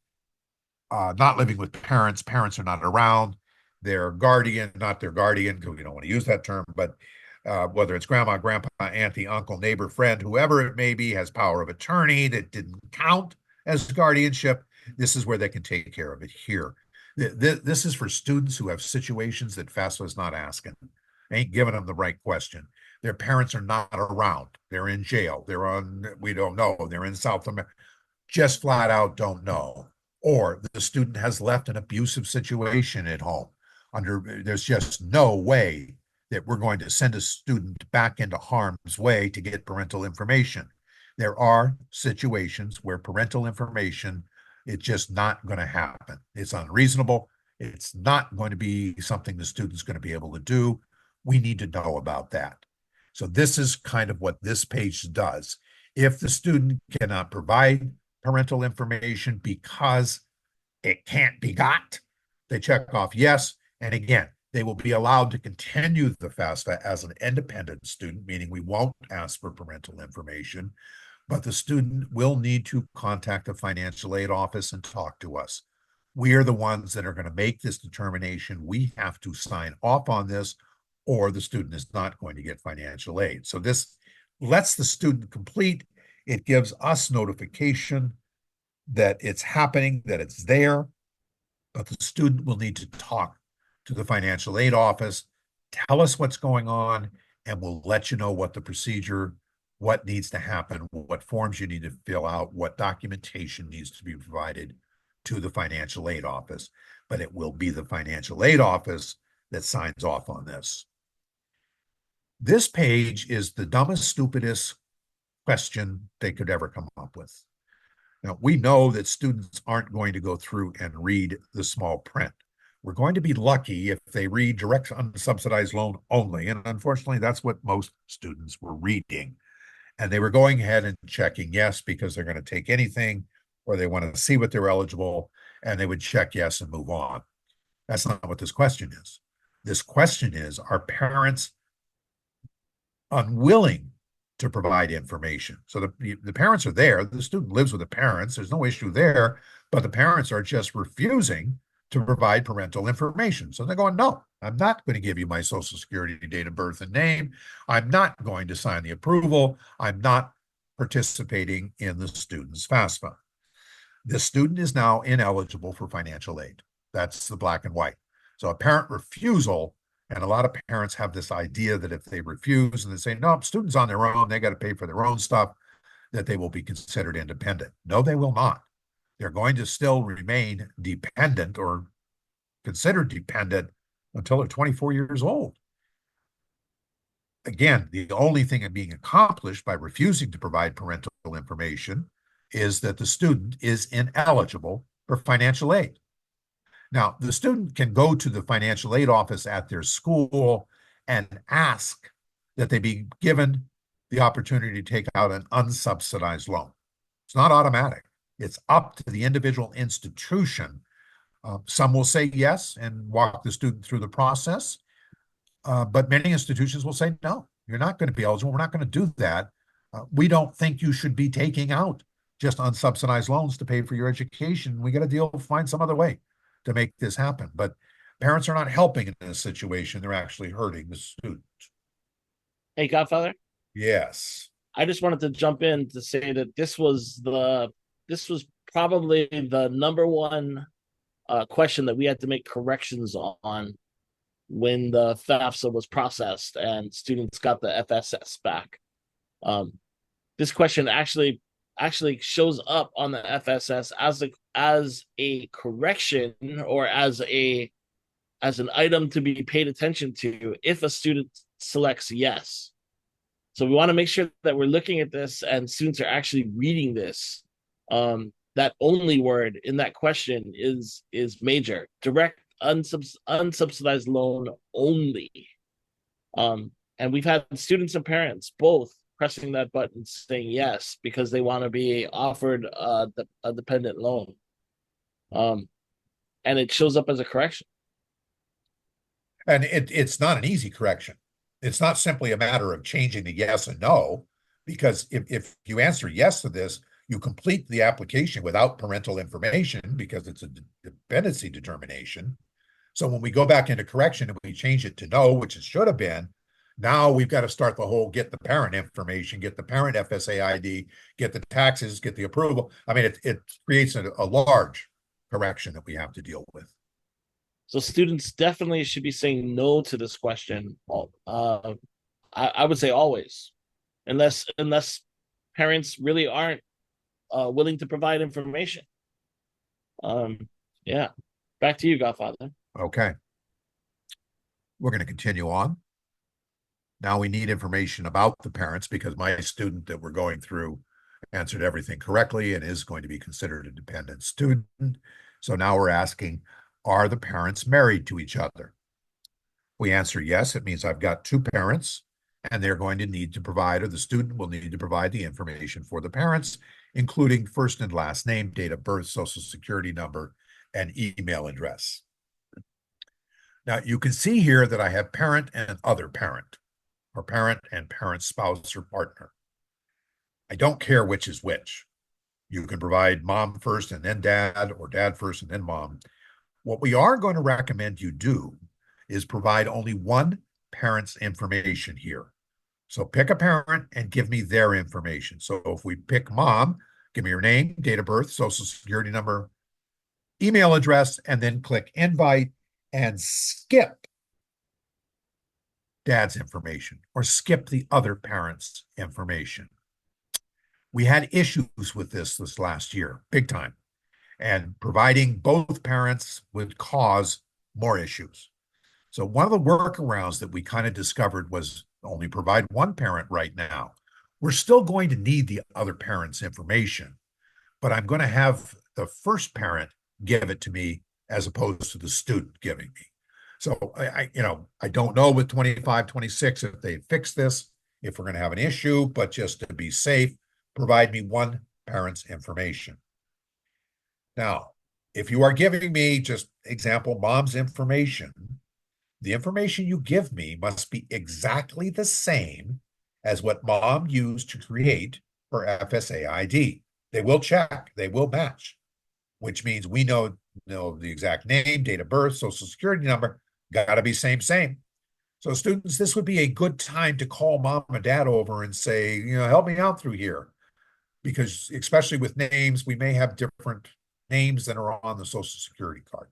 not living with parents are not around, their guardian, not their guardian, because we don't want to use that term, but whether it's grandma, grandpa, auntie, uncle, neighbor, friend, whoever it may be, has power of attorney that didn't count as guardianship, this is where they can take care of it here. This is for students who have situations that FAFSA is not asking. Ain't giving them the right question. Their parents are not around. They're in jail. They're on, we don't know. They're in South America. Just flat out don't know. Or the student has left an abusive situation at home. There's just no way that we're going to send a student back into harm's way to get parental information. There are situations where parental information, it's just not going to happen. It's unreasonable. It's not going to be something the student's going to be able to do. We need to know about that. So this is kind of what this page does. If the student cannot provide parental information because it can't be got, they check off yes. And again, they will be allowed to continue the FAFSA as an independent student, meaning we won't ask for parental information, but the student will need to contact the financial aid office and talk to us. We are the ones that are going to make this determination. We have to sign off on this, or the student is not going to get financial aid. So this lets the student complete. It gives us notification that it's happening, that it's there, but the student will need to talk to the financial aid office, tell us what's going on, and we'll let you know what the procedure, what needs to happen, what forms you need to fill out, what documentation needs to be provided to the financial aid office. But it will be the financial aid office that signs off on this. This page is the dumbest, stupidest question they could ever come up with. Now, we know that students aren't going to go through and read the small print. We're going to be lucky if they read direct unsubsidized loan only. And unfortunately, that's what most students were reading. And they were going ahead and checking yes because they're going to take anything or they want to see what they're eligible, and they would check yes and move on. That's not what this question is. This question is, are parents unwilling to provide information? So the parents are there. The student lives with the parents. There's no issue there, but the parents are just refusing to provide parental information. So they're going, no, I'm not going to give you my social security, date of birth, and name. I'm not going to sign the approval. I'm not participating in the student's FAFSA. This student is now ineligible for financial aid. That's the black and white. So a parent refusal, and a lot of parents have this idea that if they refuse and they say, no, students on their own, they got to pay for their own stuff, that they will be considered independent. No, they will not. They're going to still remain dependent or considered dependent until they're 24 years old. Again, the only thing being accomplished by refusing to provide parental information is that the student is ineligible for financial aid. Now, the student can go to the financial aid office at their school and ask that they be given the opportunity to take out an unsubsidized loan. It's not automatic. It's up to the individual institution. Some will say yes and walk the student through the process, but many institutions will say, no, you're not going to be eligible. We're not going to do that. We don't think you should be taking out just unsubsidized loans to pay for your education. We got to find some other way to make this happen. But parents are not helping in this situation. They're actually hurting the student. Hey, Godfather. Yes. I just wanted to jump in to say that this was probably the number one question that we had to make corrections on when the FAFSA was processed and students got the FSS back. This question actually shows up on the FSS as a correction or as an item to be paid attention to if a student selects yes. So we want to make sure that we're looking at this and students are actually reading this. That only word in that question is major. Direct unsubsidized loan only. And we've had students and parents both pressing that button saying yes because they want to be offered a dependent loan. And it shows up as a correction. And it's not an easy correction. It's not simply a matter of changing the yes and no, because if you answer yes to this, you complete the application without parental information because it's a dependency determination. So when we go back into correction and we change it to no, which it should have been, now we've got to start the whole get the parent information, get the parent FSA ID, get the taxes, get the approval. I mean, it creates a large correction that we have to deal with. So students definitely should be saying no to this question. I would say always, unless parents really aren't willing to provide information. Yeah. Back to you, Godfather. Okay. We're going to continue on. Now we need information about the parents because my student that we're going through answered everything correctly and is going to be considered a dependent student. So now we're asking, are the parents married to each other? We answer yes. It means I've got two parents and they're going to need to provide, or the student will need to provide the information for the parents, including first and last name, date of birth, social security number, and email address. Now you can see here that I have parent and other parent, or parent and parent spouse or partner. I don't care which is which. You can provide mom first and then dad, or dad first and then mom. What we are going to recommend you do is provide only one parent's information here. So pick a parent and give me their information. So if we pick mom, Give me your name, date of birth, social security number, email address, and then click invite and skip dad's information or skip the other parent's information. We had issues with this last year, big time. And providing both parents would cause more issues. So one of the workarounds that we kind of discovered was only provide one parent right now. We're still going to need the other parent's information, but I'm going to have the first parent give it to me as opposed to the student giving me. So I don't know with 25, 26 if they fix this, if we're going to have an issue, but just to be safe, provide me one parent's information. Now, if you are giving me, just example, mom's information, the information you give me must be exactly the same as what mom used to create her FSA ID. They will check, they will match, which means we know the exact name, date of birth, social security number, got to be same. So students, this would be a good time to call mom and dad over and say, help me out through here. Because especially with names, we may have different names that are on the social security card,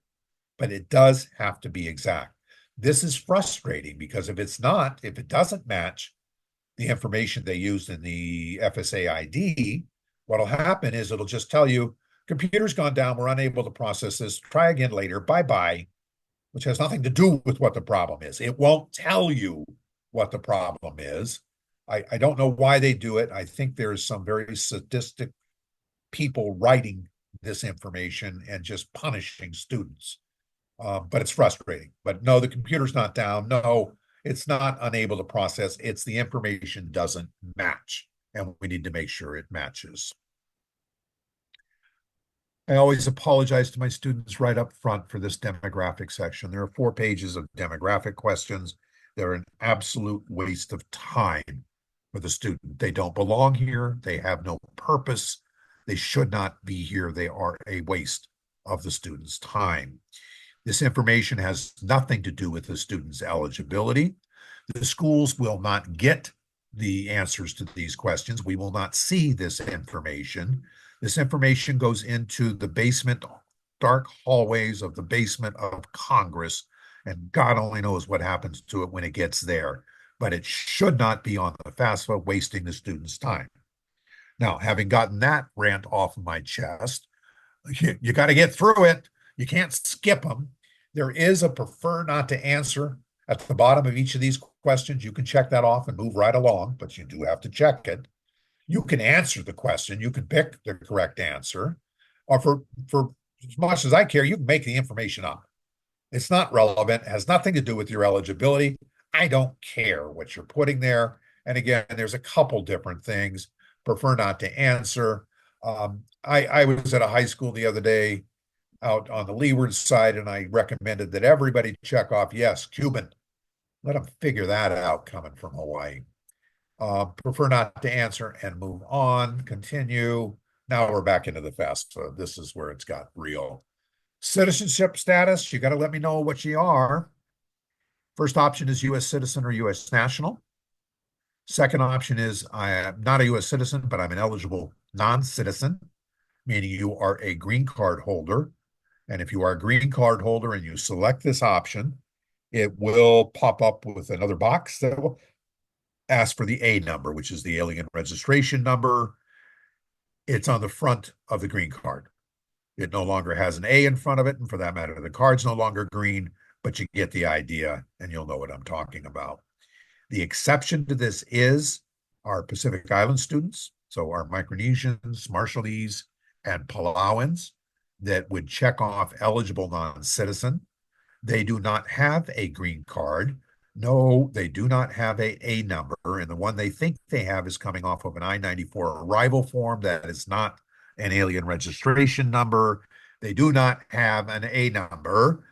but it does have to be exact. This is frustrating because if it doesn't match the information they used in the FSA ID, what'll happen is it'll just tell you, computer's gone down, we're unable to process this, try again later, bye-bye, which has nothing to do with what the problem is. It won't tell you what the problem is. I don't know why they do it. I think there's some very sadistic people writing this information and just punishing students. But it's frustrating. But no, the computer's not down. No, it's not unable to process. It's the information doesn't match, and we need to make sure it matches. I always apologize to my students right up front for this demographic section. There are 4 pages of demographic questions. They're an absolute waste of time for the student. They don't belong here. They have no purpose. They should not be here. They are a waste of the student's time. This information has nothing to do with the student's eligibility. The schools will not get the answers to these questions. We will not see this information. This information goes into the basement, dark hallways of the basement of Congress, and God only knows what happens to it when it gets there. But it should not be on the FAFSA, wasting the student's time. Now, having gotten that rant off of my chest, you got to get through it. You can't skip them. There is a prefer not to answer at the bottom of each of these questions. You can check that off and move right along, but you do have to check it. You can answer the question. You can pick the correct answer. Or for as much as I care, you can make the information up. It's not relevant. It has nothing to do with your eligibility. I don't care what you're putting there. And again, there's a couple different things. Prefer not to answer. I was at a high school the other day out on the leeward side, and I recommended that everybody check off, yes, Cuban. Let them figure that out coming from Hawaii. Prefer not to answer and move on, continue. Now we're back into the FAFSA. This is where it's got real. Citizenship status, you got to let me know what you are. First option is U.S. citizen or U.S. national. Second option is I am not a U.S. citizen, but I'm an eligible non-citizen, meaning you are a green card holder. And if you are a green card holder and you select this option, it will pop up with another box that will ask for the A number, which is the alien registration number. It's on the front of the green card. It no longer has an A in front of it, and for that matter, the card's no longer green, but you get the idea, and you'll know what I'm talking about. The exception to this is our Pacific Island students, so our Micronesians, Marshallese, and Palauans that would check off eligible non-citizen. They do not have a green card. No, they do not have a number, and the one they think they have is coming off of an I-94 arrival form that is not an alien registration number. They do not have an A number.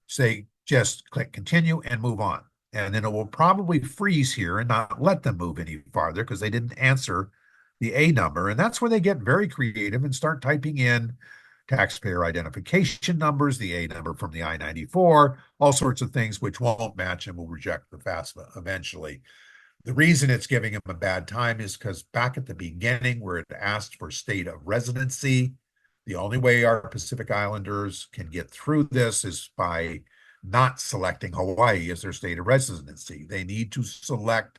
Say, just click continue and move on. And then it will probably freeze here and not let them move any farther because they didn't answer the A number. And that's where they get very creative and start typing in taxpayer identification numbers, the A number from the I-94, all sorts of things which won't match and will reject the FAFSA eventually. The reason it's giving them a bad time is because back at the beginning, where it asked for state of residency, the only way our Pacific Islanders can get through this is by not selecting Hawaii as their state of residency. They need to select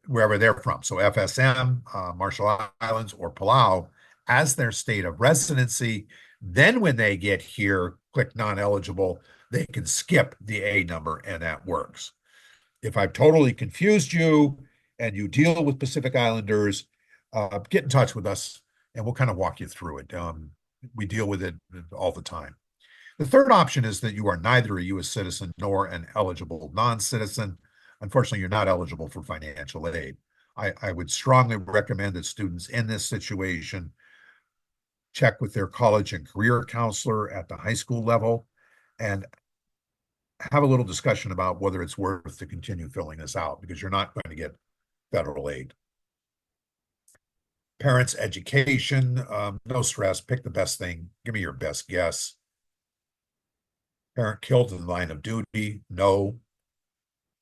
wherever they're from. So FSM, Marshall Islands, or Palau as their state of residency. Then when they get here, click non-eligible, they can skip the A number and that works. If I've totally confused you and you deal with Pacific Islanders, get in touch with us and we'll kind of walk you through it. We deal with it all the time. The third option is that you are neither a U.S. citizen nor an eligible non-citizen. Unfortunately, you're not eligible for financial aid. I would strongly recommend that students in this situation check with their college and career counselor at the high school level and have a little discussion about whether it's worth to continue filling this out because you're not going to get federal aid. Parents' education, no stress, pick the best thing. Give me your best guess. Parent killed in the line of duty, no.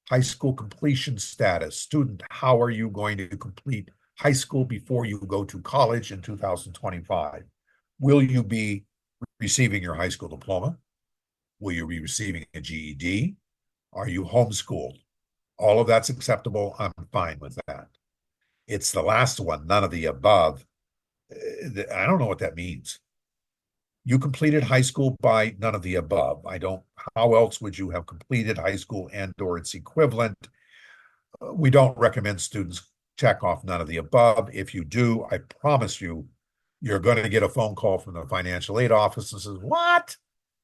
High school completion status. Student, how are you going to complete high school before you go to college in 2025? Will you be receiving your high school diploma? Will you be receiving a GED? Are you homeschooled? All of that's acceptable. I'm fine with that. It's the last one, none of the above. I don't know what that means. You completed high school by none of the above. How else would you have completed high school and or its equivalent? We don't recommend students check off none of the above. If you do, I promise you, you're going to get a phone call from the financial aid office and says, what?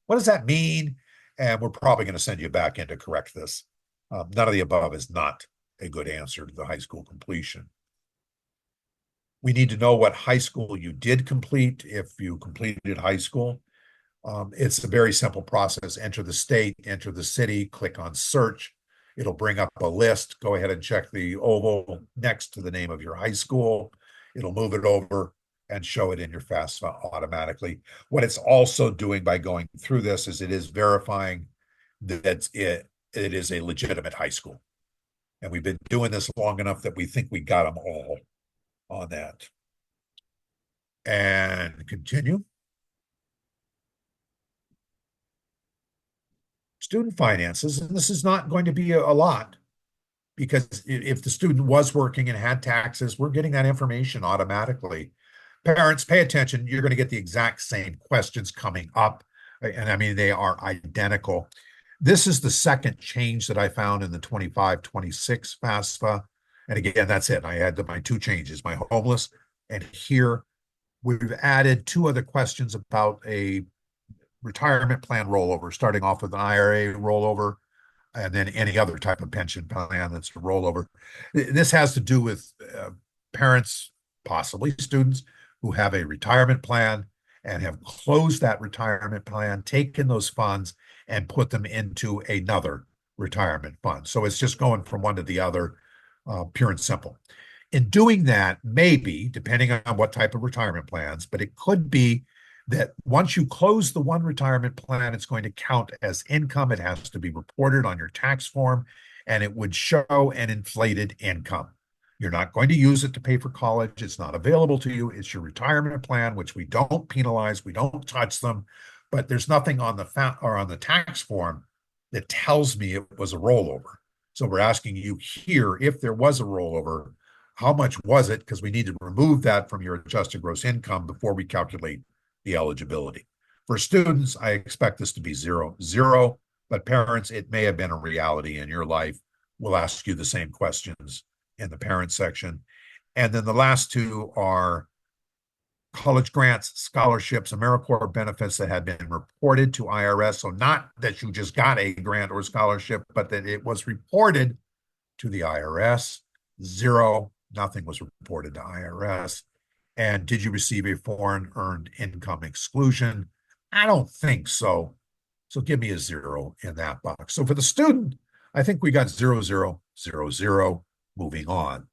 What does that mean? And we're probably going to send you back in to correct this. None of the above is not a good answer to the high school completion. We need to know what high school you did complete if you completed high school. It's a very simple process. Enter the state, enter the city, click on search. It'll bring up a list. Go ahead and check the oval next to the name of your high school. It'll move it over and show it in your FAFSA automatically. What it's also doing by going through this is it is verifying that it is a legitimate high school. And we've been doing this long enough that we think we got them all on that. And continue. Student finances, and this is not going to be a lot because if the student was working and had taxes, we're getting that information automatically. Parents, pay attention. You're going to get the exact same questions coming up. And I mean, they are identical. This is the second change that I found in the 25-26 FAFSA. And again, that's it. I had my two changes, my homeless, and here we've added two other questions about a retirement plan rollover, starting off with an IRA rollover, and then any other type of pension plan that's a rollover. This has to do with parents, possibly students, who have a retirement plan and have closed that retirement plan, taken those funds, and put them into another retirement fund. So it's just going from one to the other, pure and simple. In doing that, maybe, depending on what type of retirement plans, but it could be that once you close the one retirement plan, it's going to count as income. It has to be reported on your tax form, and it would show an inflated income. You're not going to use it to pay for college. It's not available to you. It's your retirement plan, which we don't penalize. We don't touch them, but there's nothing on the tax form that tells me it was a rollover. So we're asking you here, if there was a rollover, how much was it? Because we need to remove that from your adjusted gross income before we calculate the eligibility. For students, I expect this to be zero, but parents, it may have been a reality in your life. We'll ask you the same questions in the parent section. And then the last two are college grants, scholarships, AmeriCorps benefits that had been reported to IRS. So not that you just got a grant or scholarship, but that it was reported to the IRS. Zero, nothing was reported to IRS. And did you receive a foreign earned income exclusion? I don't think so. So give me a zero in that box. So for the student, I think we got 0, 0, 0, 0. Moving on.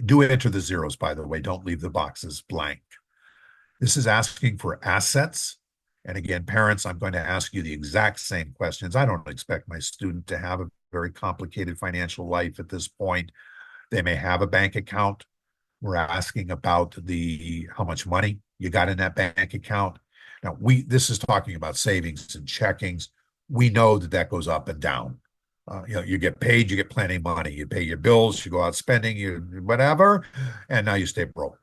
Do enter the zeros, by the way. Don't leave the boxes blank. This is asking for assets. And again, parents, I'm going to ask you the exact same questions. I don't expect my student to have a very complicated financial life at this point. They may have a bank account. We're asking about how much money you got in that bank account. Now, this is talking about savings and checkings. We know that goes up and down. You get paid, you get plenty of money. You pay your bills, you go out spending, you whatever, and now you stay broke.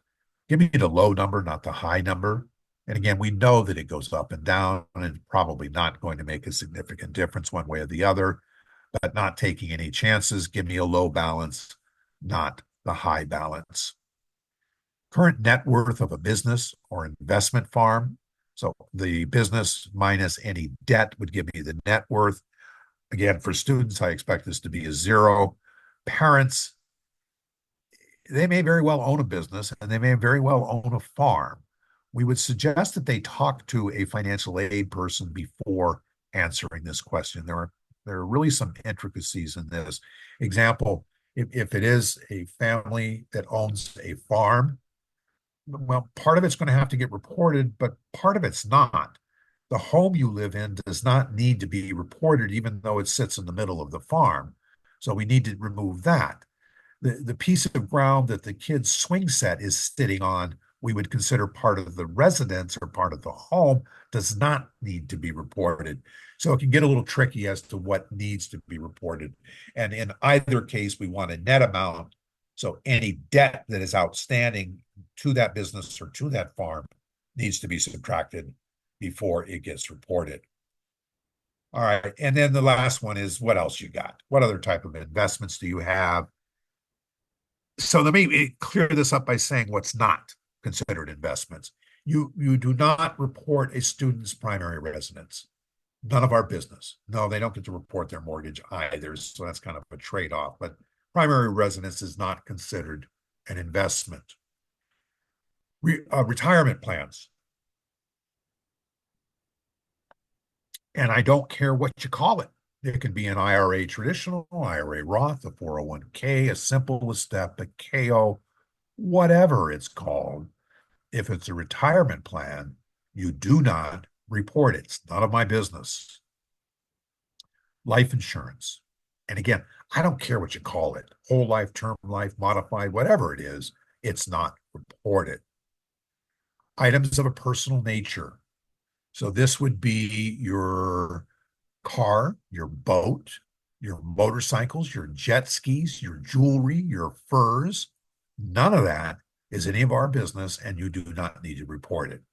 Give me the low number, not the high number. And again, we know that it goes up and down and probably not going to make a significant difference one way or the other, but not taking any chances. Give me a low balance, not the high balance. Current net worth of a business or investment farm. So the business minus any debt would give me the net worth. Again, for students, I expect this to be a zero. Parents, they may very well own a business and they may very well own a farm. We would suggest that they talk to a financial aid person before answering this question. There are really some intricacies in this. Example, if it is a family that owns a farm, well, part of it's going to have to get reported, but part of it's not. The home you live in does not need to be reported, even though it sits in the middle of the farm. So we need to remove that. The piece of ground that the kid's swing set is sitting on, we would consider part of the residence or part of the home, does not need to be reported. So it can get a little tricky as to what needs to be reported. And in either case, we want a net amount. So any debt that is outstanding to that business or to that farm needs to be subtracted before it gets reported. All right. And then the last one is what else you got? What other type of investments do you have? So let me clear this up by saying what's not considered investments. You do not report a student's primary residence. None of our business. No, they don't get to report their mortgage either. So that's kind of a trade-off. But primary residence is not considered an investment. Retirement plans. And I don't care what you call it. It can be an IRA traditional, IRA Roth, a 401k, a simple, a step, a KO, whatever it's called. If it's a retirement plan, you do not report it. It's none of my business. Life insurance. And again, I don't care what you call it, whole life, term life, modified, whatever it is, it's not reported. Items of a personal nature. So this would be your car, your boat, your motorcycles, your jet skis, your jewelry, your furs. None of that is any of our business, and you do not need to report it.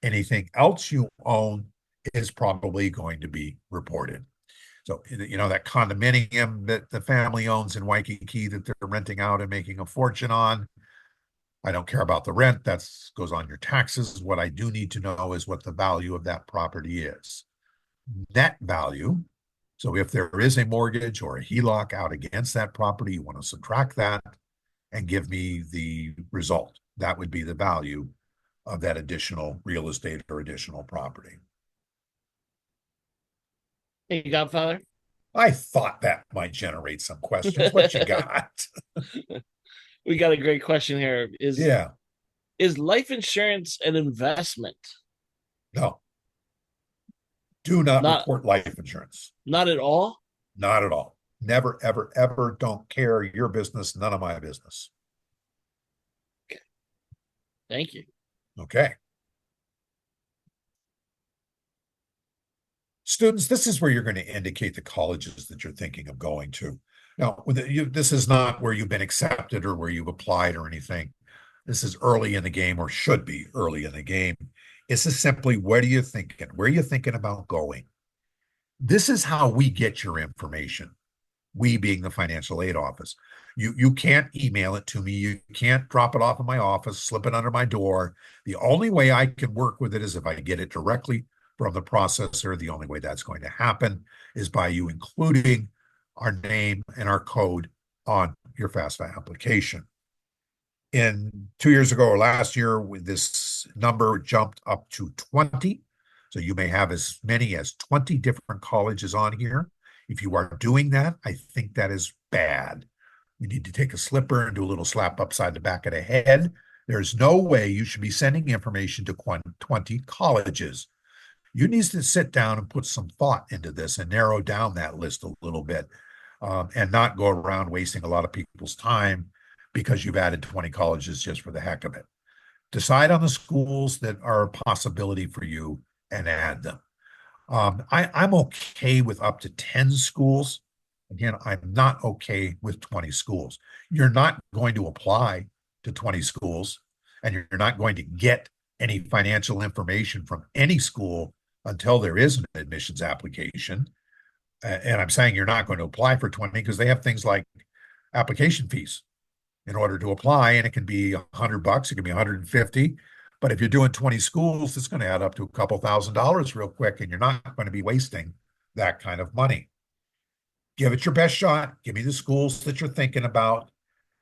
Anything else you own is probably going to be reported. So, that condominium that the family owns in Waikiki that they're renting out and making a fortune on, I don't care about the rent. That goes on your taxes. What I do need to know is what the value of that property is. Net value. So if there is a mortgage or a HELOC out against that property, you want to subtract that and give me the result. That would be the value of that additional real estate or additional property. Hey, Godfather. I thought that might generate some questions. What you got? We got a great question here. Yeah. Is life insurance an investment? No. Do not Not report life insurance. not at all? Not at all. Never, ever, ever. Don't care. Your business, none of my business. Okay. Thank you. Okay. Students, this is where you're going to indicate the colleges that you're thinking of going to. Now, this is not where you've been accepted or where you've applied or anything. This is early in the game, or should be early in the game. This is simply, what are you thinking? Where are you thinking about going? This is how we get your information. We being the financial aid office. You can't email it to me. You can't drop it off in my office, slip it under my door. The only way I can work with it is if I get it directly from the processor. The only way that's going to happen is by you including our name and our code on your FAFSA application. In 2 years ago or last year, this number jumped up to 20. So you may have as many as 20 different colleges on here. If you are doing that, I think that is bad. You need to take a slipper and do a little slap upside the back of the head. There's no way you should be sending information to 20 colleges. You need to sit down and put some thought into this and narrow down that list a little bit. and not go around wasting a lot of people's time because you've added 20 colleges just for the heck of it. Decide on the schools that are a possibility for you and add them. I'm okay with up to 10 schools. Again, I'm not okay with 20 schools. You're not going to apply to 20 schools, and you're not going to get any financial information from any school until there is an admissions application. And I'm saying you're not going to apply for 20 because they have things like application fees in order to apply, and it can be $100, it can be 150. But if you're doing 20 schools, it's going to add up to a couple $1,000s real quick, and you're not going to be wasting that kind of money. Give it your best shot. Give me the schools that you're thinking about.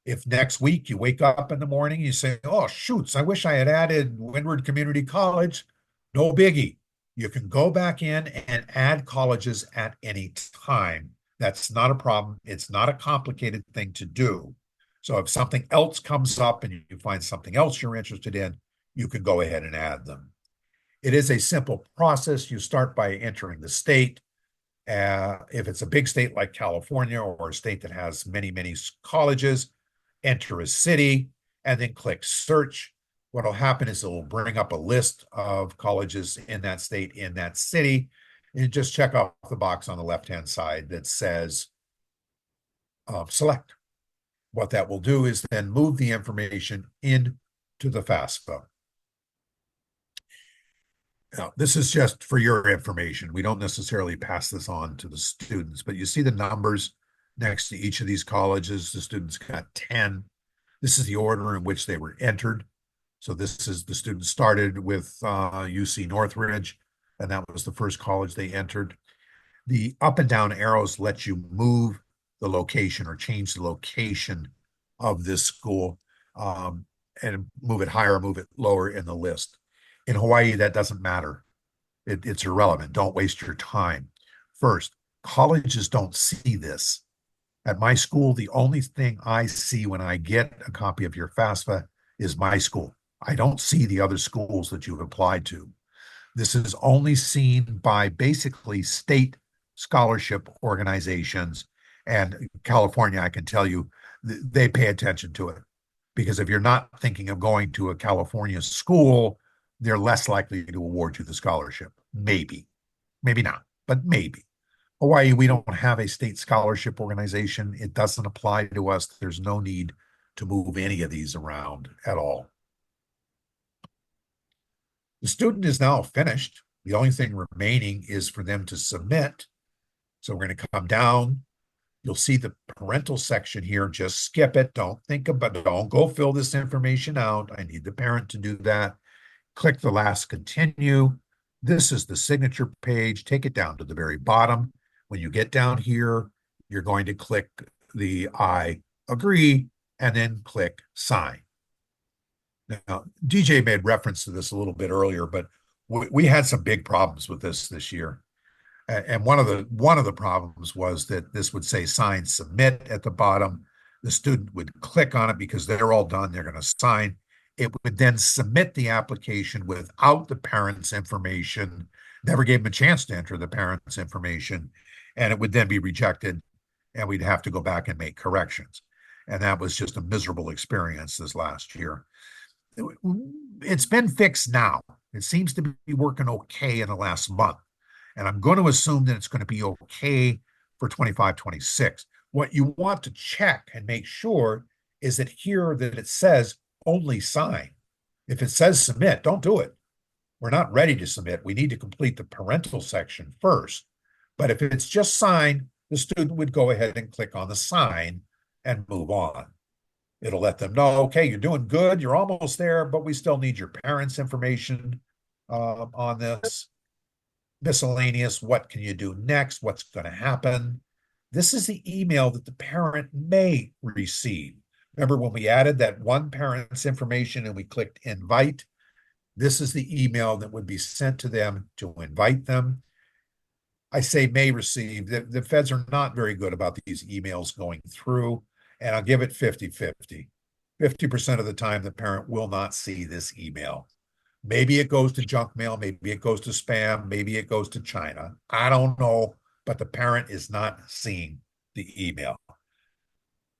If next week you wake up in the morning, you say, oh, shoots, I wish I had added Windward Community College. No biggie. You can go back in and add colleges at any time. That's not a problem. It's not a complicated thing to do. So if something else comes up and you find something else you're interested in, you can go ahead and add them. It is a simple process. You start by entering the state. If it's a big state like California or a state that has many, many colleges, enter a city and then click search. What will happen is it will bring up a list of colleges in that state, in that city, and just check off the box on the left-hand side that says select. What that will do is then move the information into the FAFSA. Now, this is just for your information. We don't necessarily pass this on to the students, but you see the numbers next to each of these colleges. The students got 10. This is the order in which they were entered. So this is the students started with UC Northridge, and that was the first college they entered. The up and down arrows let you move the location or change the location of this school and move it higher, move it lower in the list. In Hawaii, that doesn't matter. It's irrelevant. Don't waste your time. First, colleges don't see this. At my school, the only thing I see when I get a copy of your FAFSA is my school. I don't see the other schools that you've applied to. This is only seen by basically state scholarship organizations. And California, I can tell you, they pay attention to it. Because if you're not thinking of going to a California school, they're less likely to award you the scholarship. Maybe, maybe not, but maybe. Hawaii, we don't have a state scholarship organization. It doesn't apply to us. There's no need to move any of these around at all. The student is now finished. The only thing remaining is for them to submit. So we're going to come down. You'll see the parental section here. Just skip it. Don't think about it. Don't go fill this information out. I need the parent to do that. Click the last continue. This is the signature page. Take it down to the very bottom. When you get down here, you're going to click the I agree and then click sign. Now, DJ made reference to this a little bit earlier, but we had some big problems with this year. And one of the problems was that this would say sign submit at the bottom. The student would click on it because they're all done. They're going to sign. It would then submit the application without the parent's information, never gave them a chance to enter the parent's information, and it would then be rejected, and we'd have to go back and make corrections. And that was just a miserable experience this last year. It's been fixed now. It seems to be working okay in the last month. And I'm going to assume that it's going to be okay for 25, 26. What you want to check and make sure is that here that it says only sign. If it says submit, don't do it. We're not ready to submit. We need to complete the parental section first. But if it's just sign, the student would go ahead and click on the sign and move on. It'll let them know, okay, you're doing good, you're almost there, but we still need your parents' information on this. Miscellaneous, what can you do next? What's going to happen? This is the email that the parent may receive. Remember when we added that one parent's information and we clicked invite? This is the email that would be sent to them to invite them. I say may receive. The feds are not very good about these emails going through, and I'll give it 50-50. 50% of the time, the parent will not see this email. Maybe it goes to junk mail, maybe it goes to spam, maybe it goes to China. I don't know, but the parent is not seeing the email.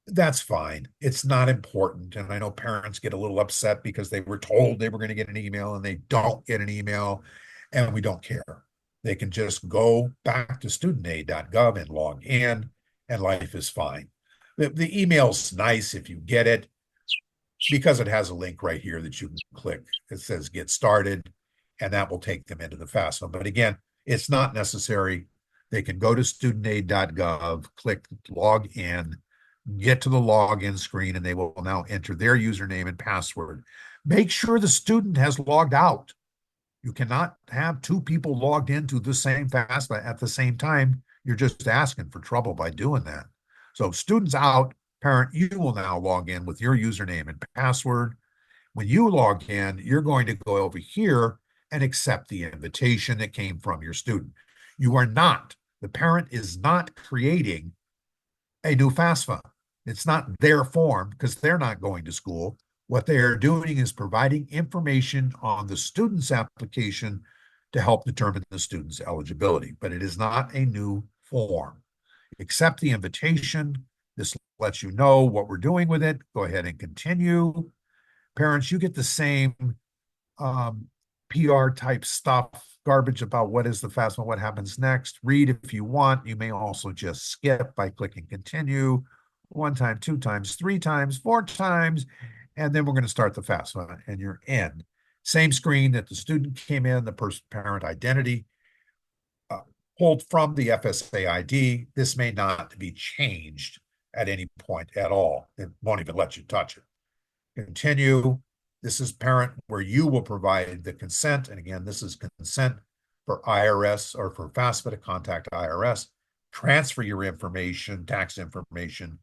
That's fine. It's not important. And I know parents get a little upset because they were told they were going to get an email and they don't get an email, and we don't care. They can just go back to studentaid.gov and log in, and life is fine. The email's nice if you get it because it has a link right here that you can click. It says get started, and that will take them into the FAFSA. But again, it's not necessary. They can go to studentaid.gov, click log in, get to the login screen, and they will now enter their username and password. Make sure the student has logged out. You cannot have two people logged into the same FAFSA at the same time. You're just asking for trouble by doing that. So students out, parent, you will now log in with your username and password. When you log in, you're going to go over here and accept the invitation that came from your student. You are not, the parent is not creating a new FAFSA. It's not their form because they're not going to school. What they are doing is providing information on the student's application to help determine the student's eligibility, but it is not a new form. Accept the invitation. This lets you know what we're doing with it. Go ahead and continue. Parents, you get the same PR type stuff, garbage about what is the FAFSA, what happens next. Read if you want. You may also just skip by clicking continue 1 time, 2 times, 3 times, 4 times, and then we're going to start the FAFSA and you're in. Same screen that the student came in, the parent identity pulled from the FSA ID. This may not be changed at any point at all. It won't even let you touch it. Continue. This is parent where you will provide the consent. And again, this is consent for IRS or for FAFSA to contact IRS. Transfer your information, tax information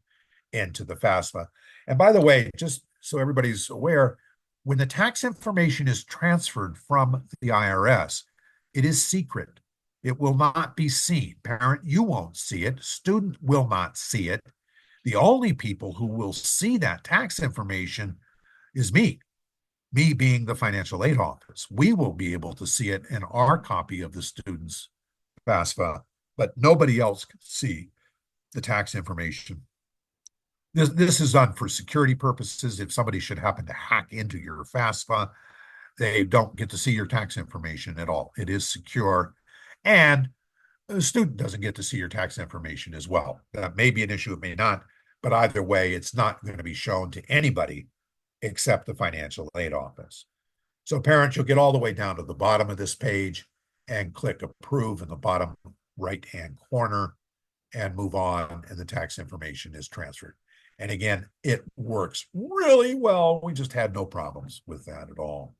into the FAFSA. And by the way, just so everybody's aware, when the tax information is transferred from the IRS, it is secret. It will not be seen. Parent, you won't see it. Student will not see it. The only people who will see that tax information is me being the financial aid office. We will be able to see it in our copy of the student's FAFSA, but nobody else can see the tax information. This is done for security purposes. If somebody should happen to hack into your FAFSA, they don't get to see your tax information at all. It is secure. And the student doesn't get to see your tax information as well. That may be an issue, it may not, but either way, it's not going to be shown to anybody except the financial aid office. So parents, you'll get all the way down to the bottom of this page and click approve in the bottom right-hand corner and move on, and the tax information is transferred. And again, it works really well. We just had no problems with that at all.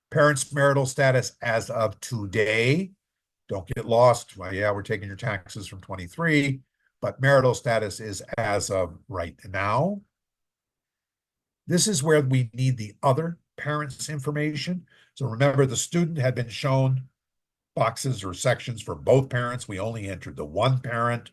Parents' marital status as of today. Don't get lost. Well, yeah, we're taking your taxes from 23, but marital status is as of right now. This is where we need the other parent's information. So remember, the student had been shown boxes or sections for both parents. We only entered the one parent.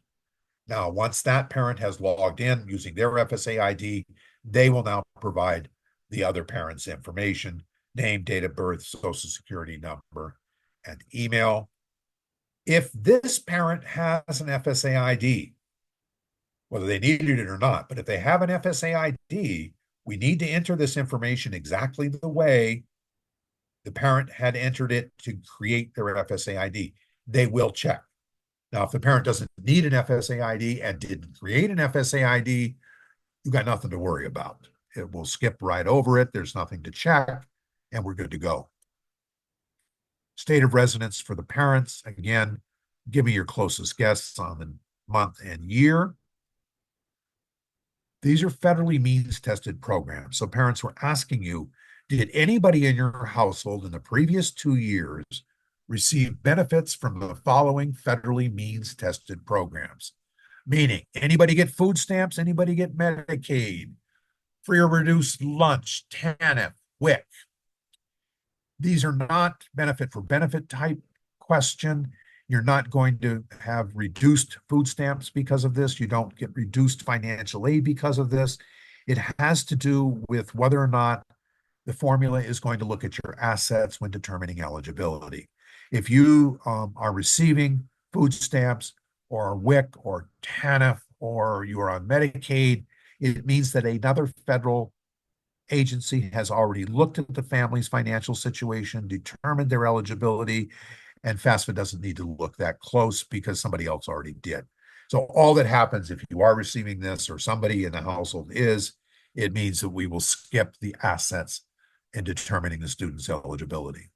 Now, once that parent has logged in using their FSA ID, they will now provide the other parent's information, name, date of birth, social security number, and email. If this parent has an FSA ID, whether they needed it or not, but if they have an FSA ID, we need to enter this information exactly the way the parent had entered it to create their FSA ID. They will check. Now, if the parent doesn't need an FSA ID and didn't create an FSA ID, you've got nothing to worry about. It will skip right over it. There's nothing to check, and we're good to go. State of residence for the parents. Again, give me your closest guess on the month and year. These are federally means-tested programs. So parents were asking you, did anybody in your household in the previous 2 years receive benefits from the following federally means-tested programs? Meaning, anybody get food stamps? Anybody get Medicaid? Free or reduced lunch, TANF, WIC. These are not benefit for benefit type question. You're not going to have reduced food stamps because of this. You don't get reduced financial aid because of this. It has to do with whether or not the formula is going to look at your assets when determining eligibility. If you are receiving food stamps or WIC or TANF or you are on Medicaid, it means that another federal agency has already looked at the family's financial situation, determined their eligibility, and FAFSA doesn't need to look that close because somebody else already did. So all that happens if you are receiving this or somebody in the household is, it means that we will skip the assets in determining the student's eligibility.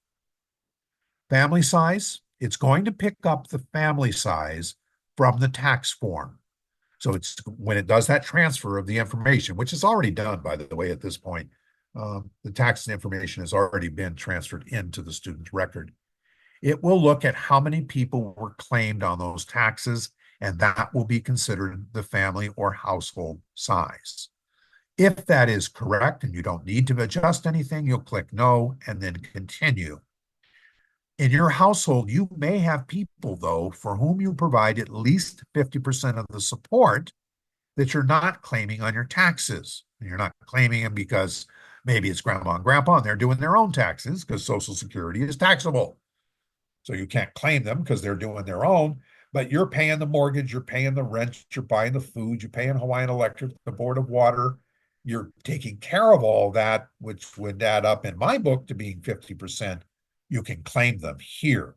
Family size, it's going to pick up the family size from the tax form. So it's when it does that transfer of the information, which is already done, by the way, at this point, the tax information has already been transferred into the student's record. It will look at how many people were claimed on those taxes, and that will be considered the family or household size. If that is correct and you don't need to adjust anything, you'll click no and then continue. In your household, you may have people, though, for whom you provide at least 50% of the support that you're not claiming on your taxes. And you're not claiming them because maybe it's grandma and grandpa and they're doing their own taxes because Social Security is taxable. So you can't claim them because they're doing their own, but you're paying the mortgage, you're paying the rent, you're buying the food, you're paying Hawaiian Electric, the Board of Water, you're taking care of all that, which would add up in my book to being 50%. You can claim them here.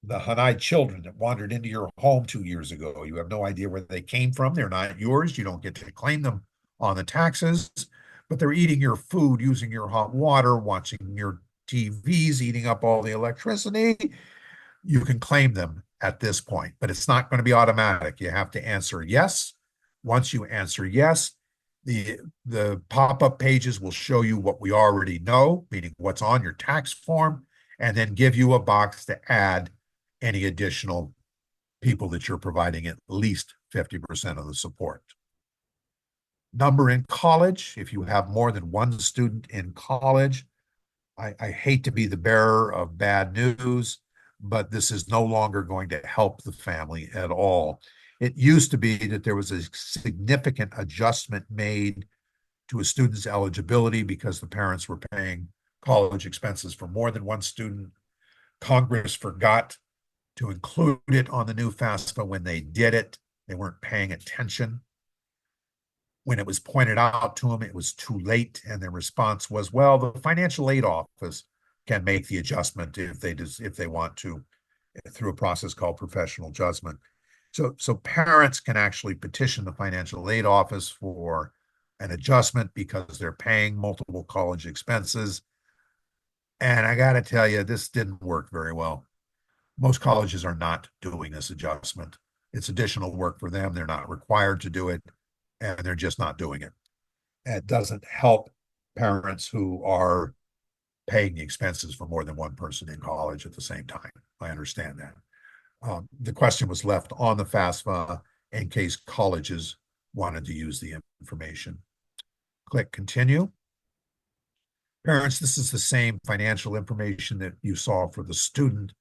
The Hanai children that wandered into your home 2 years ago, you have no idea where they came from. They're not yours. You don't get to claim them on the taxes, but they're eating your food, using your hot water, watching your TVs, eating up all the electricity. You can claim them at this point, but it's not going to be automatic. You have to answer yes. Once you answer yes, the pop-up pages will show you what we already know, meaning what's on your tax form, and then give you a box to add any additional people that you're providing at least 50% of the support. Number in college, if you have more than one student in college, I hate to be the bearer of bad news, but this is no longer going to help the family at all. It used to be that there was a significant adjustment made to a student's eligibility because the parents were paying college expenses for more than one student. Congress forgot to include it on the new FAFSA when they did it. They weren't paying attention. When it was pointed out to them, it was too late, and their response was, well, the financial aid office can make the adjustment if they want to, through a process called professional judgment. So parents can actually petition the financial aid office for an adjustment because they're paying multiple college expenses. And I got to tell you, this didn't work very well. Most colleges are not doing this adjustment. It's additional work for them. They're not required to do it, and they're just not doing it. And it doesn't help parents who are paying the expenses for more than one person in college at the same time. I understand that. The question was left on the FAFSA in case colleges wanted to use the information. Click continue. Parents, this is the same financial information that you saw for the student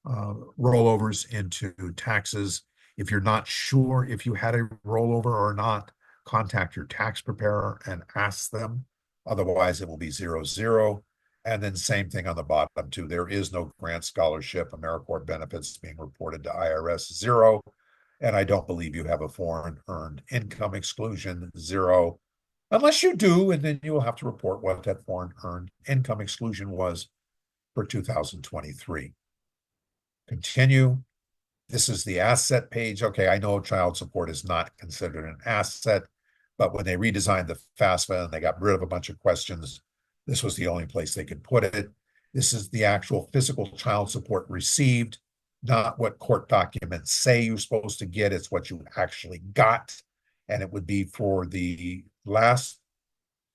rollovers into taxes. If you're not sure if you had a rollover or not, contact your tax preparer and ask them. Otherwise, it will be 0-0. And then same thing on the bottom too. There is no grant scholarship, AmeriCorps benefits being reported to IRS 0. And I don't believe you have a foreign earned income exclusion 0. Unless you do, and then you will have to report what that foreign earned income exclusion was for 2023. Continue. This is the asset page. Okay, I know child support is not considered an asset, but when they redesigned the FAFSA and they got rid of a bunch of questions, this was the only place they could put it. This is the actual physical child support received, not what court documents say you're supposed to get. It's what you actually got. And it would be for the last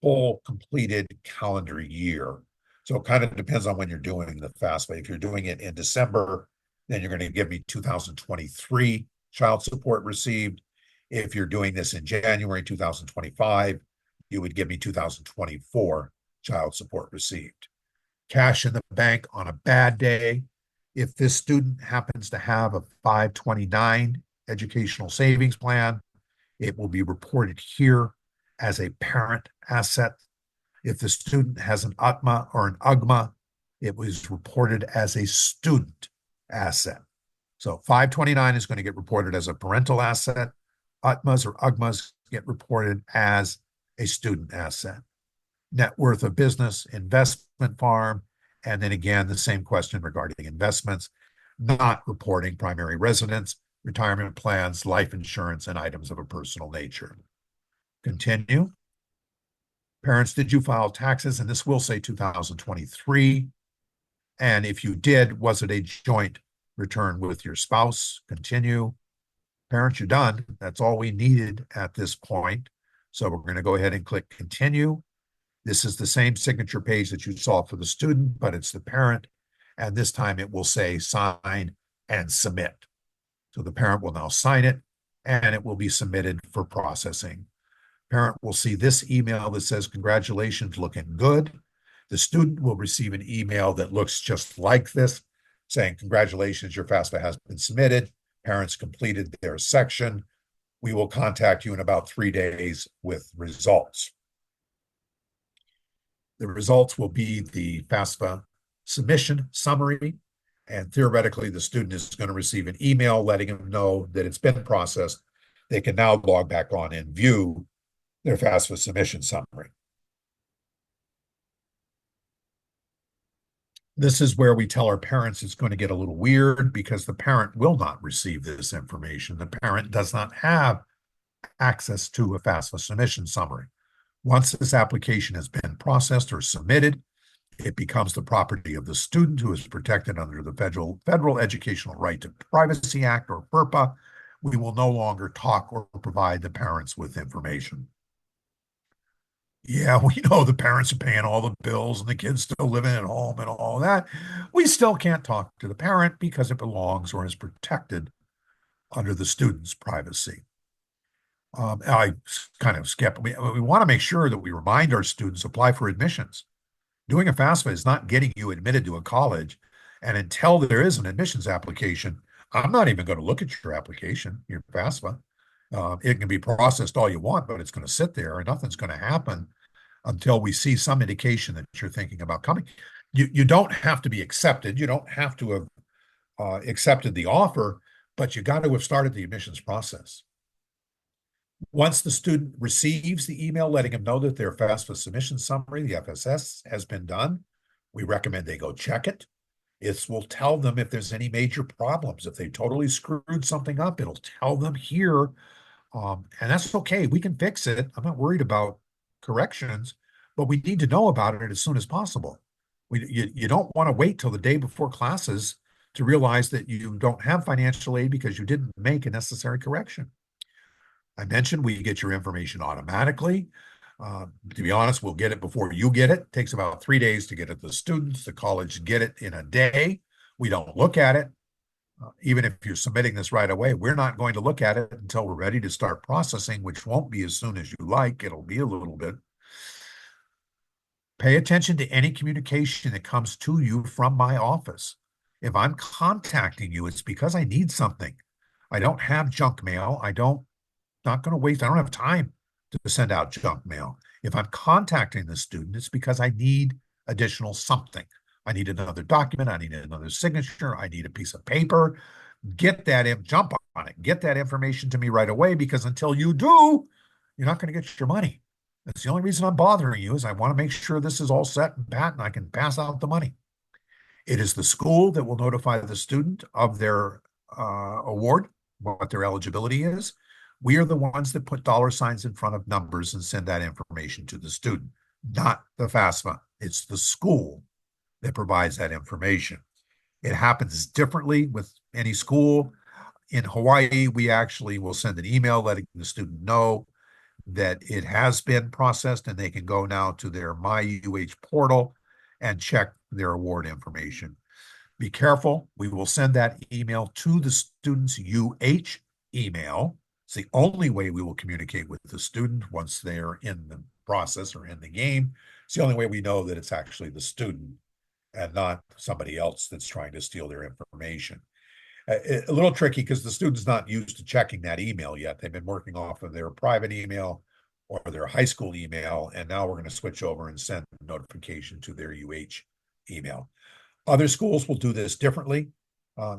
full completed calendar year. So it kind of depends on when you're doing the FAFSA. If you're doing it in December, then you're going to give me 2023 child support received. If you're doing this in January 2025, you would give me 2024 child support received. Cash in the bank on a bad day. If this student happens to have a 529 educational savings plan, it will be reported here as a parent asset. If the student has an UTMA or an UGMA, it was reported as a student asset. So 529 is going to get reported as a parental asset. UTMAs or UGMAs get reported as a student asset. Net worth of business, investment farm, and then again, the same question regarding investments, not reporting primary residence, retirement plans, life insurance, and items of a personal nature. Continue. Parents, did you file taxes? And this will say 2023. And if you did, was it a joint return with your spouse? Continue. Parents, you're done. That's all we needed at this point. So we're going to go ahead and click continue. This is the same signature page that you saw for the student, but it's the parent. And this time it will say sign and submit. So the parent will now sign it and it will be submitted for processing. Parent will see this email that says, congratulations, looking good. The student will receive an email that looks just like this, saying, congratulations, your FAFSA has been submitted. Parents completed their section. We will contact you in about 3 days with results. The results will be the FAFSA submission summary, and theoretically, the student is going to receive an email letting them know that it's been processed. They can now log back on and view their FAFSA submission summary. This is where we tell our parents it's going to get a little weird because the parent will not receive this information. The parent does not have access to a FAFSA submission summary. Once this application has been processed or submitted, it becomes the property of the student who is protected under the Federal Educational Right to Privacy Act, or FERPA. We will no longer talk or provide the parents with information. Yeah, we know the parents are paying all the bills and the kids still living at home and all that. We still can't talk to the parent because it belongs or is protected under the student's privacy. I kind of skip. We want to make sure that we remind our students apply for admissions. Doing a FAFSA is not getting you admitted to a college. And until there is an admissions application, I'm not even going to look at your application, your FAFSA. It can be processed all you want, but it's going to sit there and nothing's going to happen until we see some indication that you're thinking about coming. You don't have to be accepted. You don't have to have accepted the offer, but you got to have started the admissions process. Once the student receives the email letting them know that their FAFSA submission summary, the FSS, has been done, we recommend they go check it. It will tell them if there's any major problems. If they totally screwed something up, it'll tell them here. And that's okay. We can fix it. I'm not worried about corrections, but we need to know about it as soon as possible. You don't want to wait till the day before classes to realize that you don't have financial aid because you didn't make a necessary correction. I mentioned we get your information automatically. To be honest, we'll get it before you get it. It takes about 3 days to get it to the students. The college get it in a day. We don't look at it. Even if you're submitting this right away, we're not going to look at it until we're ready to start processing, which won't be as soon as you like. It'll be a little bit. Pay attention to any communication that comes to you from my office. If I'm contacting you, it's because I need something. I don't have junk mail. Not going to waste. I don't have time to send out junk mail. If I'm contacting the student, it's because I need additional something. I need another document. I need another signature. I need a piece of paper. Jump on it. Get that information to me right away, because until you do, you're not going to get your money. That's the only reason I'm bothering you, is I want to make sure this is all set and pat and I can pass out the money. It is the school that will notify the student of their award, what their eligibility is. We are the ones that put dollar signs in front of numbers and send that information to the student, not the FAFSA. It's the school that provides that information. It happens differently with any school. In Hawaii, we actually will send an email letting the student know that it has been processed and they can go now to their MyUH portal and check their award information. Be careful. We will send that email to the student's UH email. It's the only way we will communicate with the student once they're in the process or in the game. It's the only way we know that it's actually the student and not somebody else that's trying to steal their information. A little tricky because the student's not used to checking that email yet. They've been working off of their private email or their high school email, and now we're going to switch over and send a notification to their UH email. Other schools will do this differently.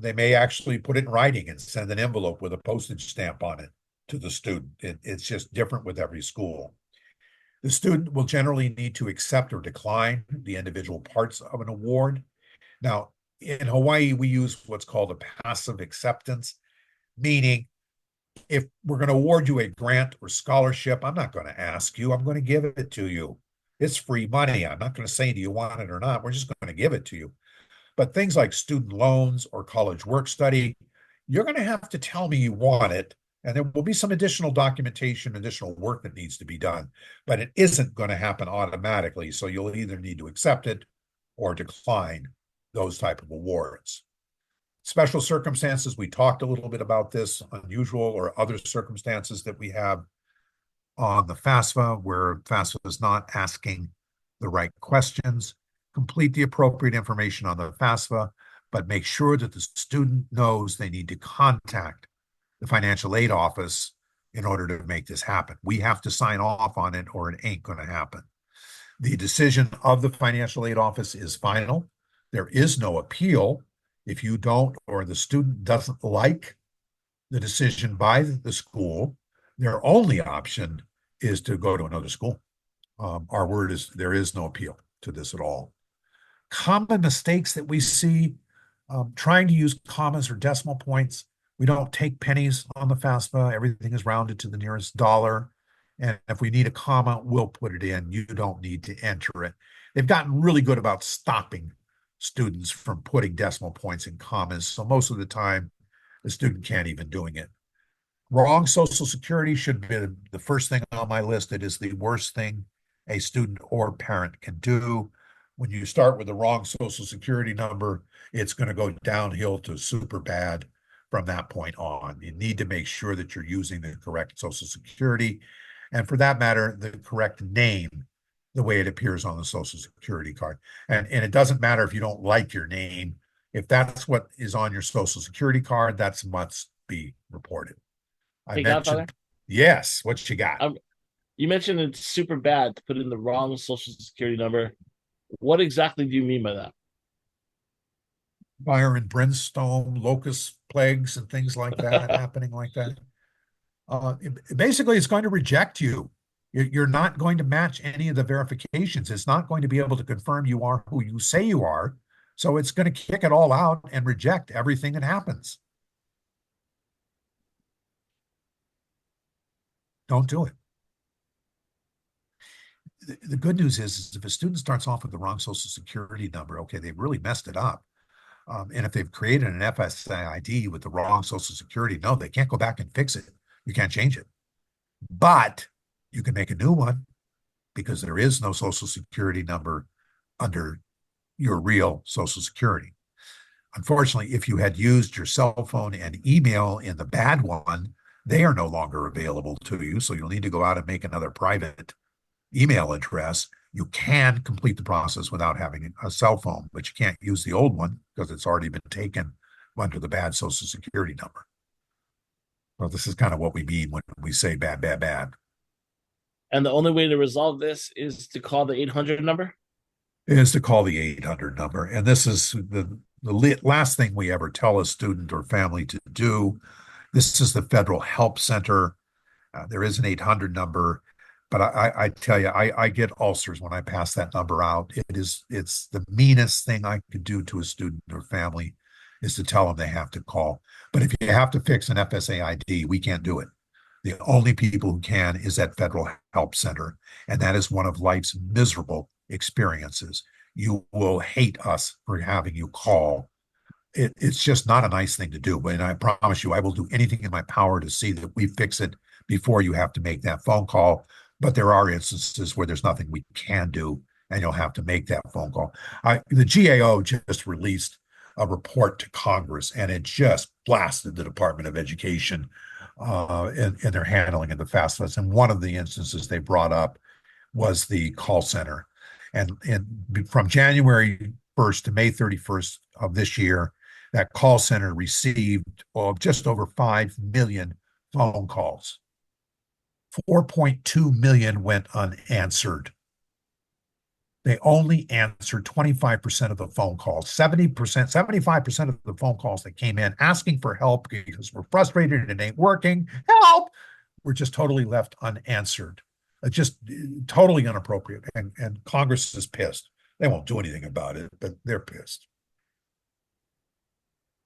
They may actually put it in writing and send an envelope with a postage stamp on it to the student. It's just different with every school. The student will generally need to accept or decline the individual parts of an award. Now, in Hawaii, we use what's called a passive acceptance, meaning if we're going to award you a grant or scholarship, I'm not going to ask you, I'm going to give it to you. It's free money. I'm not going to say, do you want it or not? We're just going to give it to you. But things like student loans or college work study, you're going to have to tell me you want it. And there will be some additional documentation, additional work that needs to be done, but it isn't going to happen automatically. So you'll either need to accept it or decline those type of awards. Special circumstances, we talked a little bit about this, unusual or other circumstances that we have on the FAFSA where FAFSA is not asking the right questions. Complete the appropriate information on the FAFSA, but make sure that the student knows they need to contact the financial aid office in order to make this happen. We have to sign off on it or it ain't going to happen. The decision of the financial aid office is final. There is no appeal. If you don't or the student doesn't like the decision by the school, their only option is to go to another school. Our word is there is no appeal to this at all. Common mistakes that we see, trying to use commas or decimal points. We don't take pennies on the FAFSA. Everything is rounded to the nearest dollar. And if we need a comma, we'll put it in. You don't need to enter it. They've gotten really good about stopping students from putting decimal points in commas. So most of the time, the student can't even doing it. Wrong Social Security should be the first thing on my list. It is the worst thing a student or parent can do. When you start with the wrong Social Security number, it's going to go downhill to super bad from that point on. You need to make sure that you're using the correct Social Security, and for that matter, the correct name, the way it appears on the Social Security card. And it doesn't matter if you don't like your name. If that's what is on your Social Security card, that's must be reported. I Hey, mentioned, Godfather, yes, what you got? you mentioned it's super bad to put in the wrong social security number. What exactly do you mean by that? Fire and brimstone, locust plagues, and things like that happening like that. Basically, it's going to reject you. You're not going to match any of the verifications. It's not going to be able to confirm you are who you say you are. So it's going to kick it all out and reject everything that happens. Don't do it. The good news is if a student starts off with the wrong Social Security number, okay, they've really messed it up. And if they've created an FSA ID with the wrong Social Security, no, they can't go back and fix it. You can't change it. But you can make a new one because there is no Social Security number under your real Social Security. Unfortunately, if you had used your cell phone and email in the bad one, they are no longer available to you. So you'll need to go out and make another private email address. You can complete the process without having a cell phone, but you can't use the old one because it's already been taken under the bad Social Security number. Well, this is kind of what we mean when we say bad, bad, bad. And the only way to resolve this is to call the 800 number? Is to call the 800 number. And this is the last thing we ever tell a student or family to do. This is the Federal Help Center. There is an 800 number. But I tell you, I get ulcers when I pass that number out. It's the meanest thing I could do to a student or family is to tell them they have to call. But if you have to fix an FSA ID, we can't do it. The only people who can is that Federal Help Center. And that is one of life's miserable experiences. You will hate us for having you call. It's just not a nice thing to do. But I promise you, I will do anything in my power to see that we fix it before you have to make that phone call. But there are instances where there's nothing we can do, and you'll have to make that phone call. The GAO just released a report to Congress, and it just blasted the Department of Education in their handling of the FAFSA. And one of the instances they brought up was the call center. And from January 1st to May 31st of this year, that call center received just over 5 million phone calls. 4.2 million went unanswered. They only answered 25% of the phone calls. 75% of the phone calls that came in asking for help because we're frustrated and it ain't working. Help! were just totally left unanswered. Just totally inappropriate. And Congress is pissed. They won't do anything about it, but they're pissed.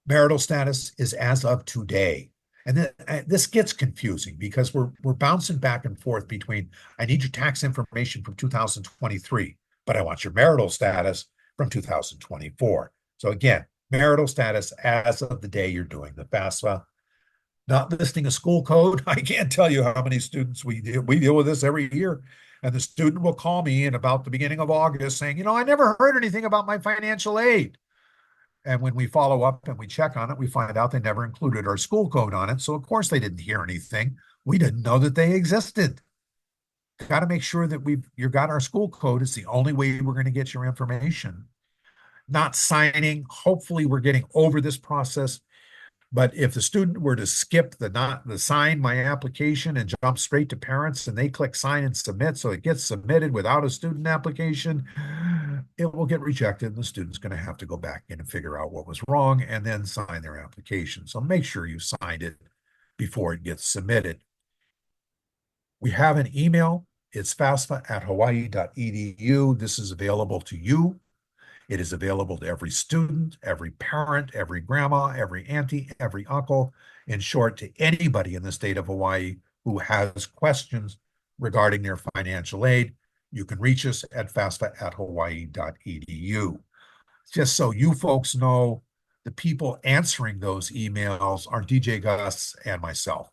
Marital status is as of today. And this gets confusing because we're bouncing back and forth between, I need your tax information from 2023, but I want your marital status from 2024. So again, marital status as of the day you're doing the FAFSA. Not listing a school code. I can't tell you how many students we deal with this every year. And the student will call me in about the beginning of August saying, I never heard anything about my financial aid. And when we follow up and we check on it, we find out they never included our school code on it. So of course they didn't hear anything. We didn't know that they existed. Got to make sure that you got our school code. It's the only way we're going to get your information. Not signing. Hopefully we're getting over this process. But if the student were to skip the sign my application and jump straight to parents and they click sign and submit, so it gets submitted without a student application, it will get rejected and the student's going to have to go back in and figure out what was wrong and then sign their application. So make sure you signed it before it gets submitted. We have an email. It's FAFSA@hawaii.edu. This is available to you. It is available to every student, every parent, every grandma, every auntie, every uncle, in short, to anybody in the state of Hawaii who has questions regarding their financial aid. You can reach us at FAFSA@hawaii.edu. Just so you folks know, the people answering those emails are DJ Gus and myself.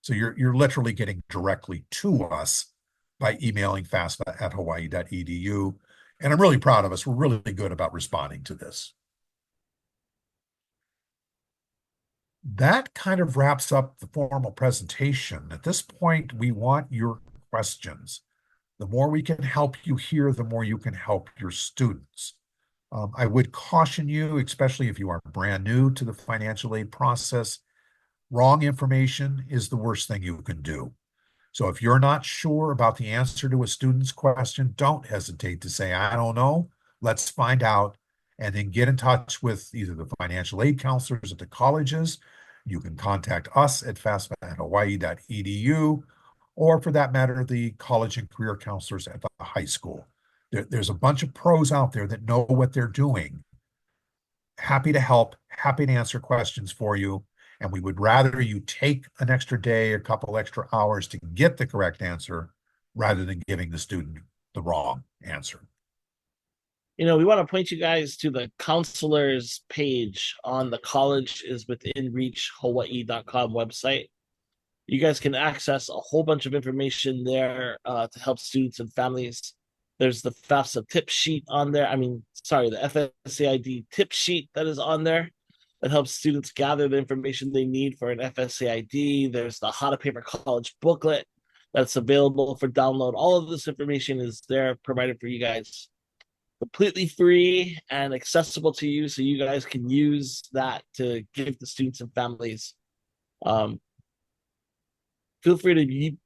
So you're literally getting directly to us by emailing FAFSA@hawaii.edu. And I'm really proud of us. We're really good about responding to this. That kind of wraps up the formal presentation. At this point, we want your questions. The more we can help you here, the more you can help your students. I would caution you, especially if you are brand new to the financial aid process, wrong information is the worst thing you can do. So if you're not sure about the answer to a student's question, don't hesitate to say, I don't know, let's find out, and then get in touch with either the financial aid counselors at the colleges. You can contact us at FAFSA@hawaii.edu, or for that matter, the college and career counselors at the high school. There's a bunch of pros out there that know what they're doing. Happy to help, happy to answer questions for you. And we would rather you take an extra day, a couple extra hours to get the correct answer rather than giving the student the wrong answer. We want to point you guys to the counselors page on the College is Within Reach Hawaii.com website. You guys can access a whole bunch of information there to help students and families. There's the FAFSA tip sheet on there. The FSAID tip sheet that is on there that helps students gather the information they need for an FSAID. There's the How to Pay for College booklet that's available for download. All of this information is there provided for you guys completely free and accessible to you, so you guys can use that to give the students and families. Feel free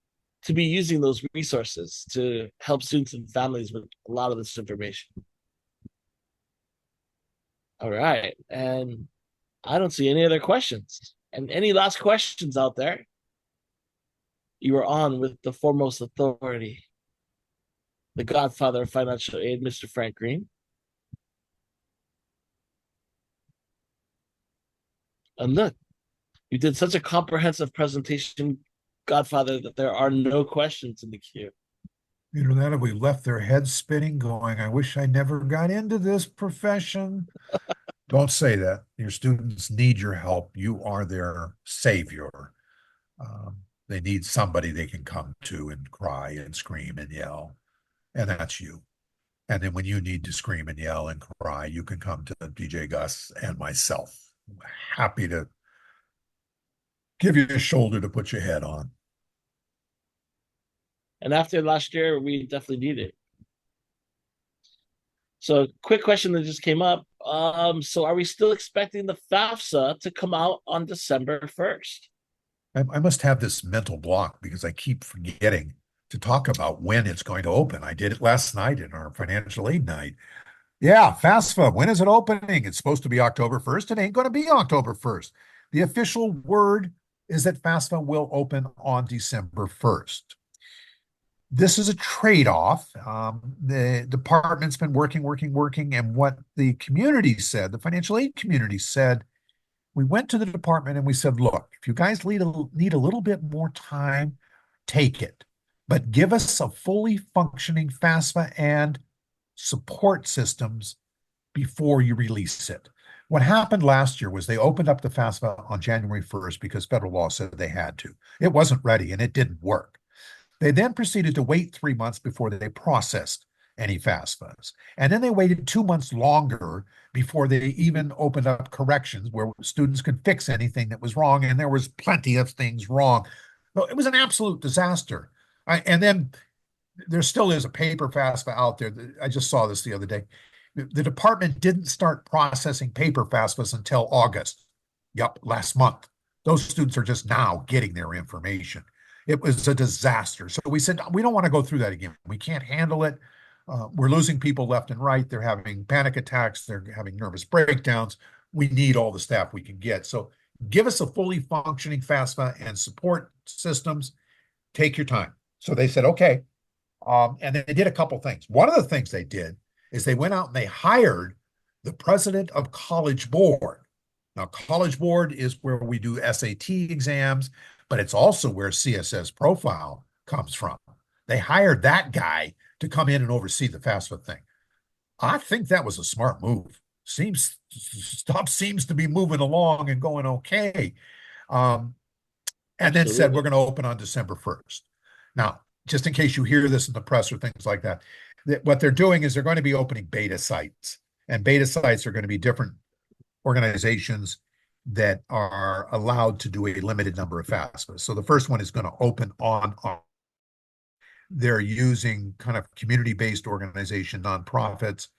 to be using those resources to help students and families with a lot of this information. All right. And I don't see any other questions. And any last questions out there? You are on with the foremost authority, the godfather of financial aid, Mr. Frank Green. And look, you did such a comprehensive presentation, Godfather, that there are no questions in the queue. That if we left their heads spinning going, I wish I never got into this profession. Don't say that. Your students need your help. You are their savior. They need somebody they can come to and cry and scream and yell. And that's you. And then when you need to scream and yell and cry, you can come to DJ Gus and myself. Happy to give you a shoulder to put your head on. And after last year, we definitely need it. So, quick question that just came up. So are we still expecting the FAFSA to come out on December 1st? I must have this mental block because I keep forgetting to talk about when it's going to open. I did it last night in our financial aid night. Yeah, FAFSA, when is it opening? It's supposed to be October 1st. It ain't going to be October 1st. The official word is that FAFSA will open on December 1st. This is a trade-off. The department's been working, and what the community said, the financial aid community said, we went to the department and we said, look, if you guys need a little bit more time, take it. But give us a fully functioning FAFSA and support systems before you release it. What happened last year was they opened up the FAFSA on January 1st because federal law said they had to. It wasn't ready and it didn't work. They then proceeded to wait 3 months before they processed any FAFSAs. And then they waited 2 months longer before they even opened up corrections where students could fix anything that was wrong. And there was plenty of things wrong. So it was an absolute disaster. And then there still is a paper FAFSA out there. I just saw this the other day. The department didn't start processing paper FAFSAs until August. Yep, last month. Those students are just now getting their information. It was a disaster. So we said, we don't want to go through that again. We can't handle it. We're losing people left and right. They're having panic attacks. They're having nervous breakdowns. We need all the staff we can get. So give us a fully functioning FAFSA and support systems. Take your time. So they said, okay. And they did a couple things. One of the things they did is they went out and they hired the president of College Board. Now, College Board is where we do SAT exams, but it's also where CSS profile comes from. They hired that guy to come in and oversee the FAFSA thing. I think that was a smart move. Stuff seems to be moving along and going okay. And then said, we're going to open on December 1st. Now, just in case you hear this in the press or things like that, what they're doing is they're going to be opening beta sites. And beta sites are going to be different organizations that are allowed to do a limited number of FAFSAs. So the first one is going to open on they're using kind of community-based organization, nonprofits.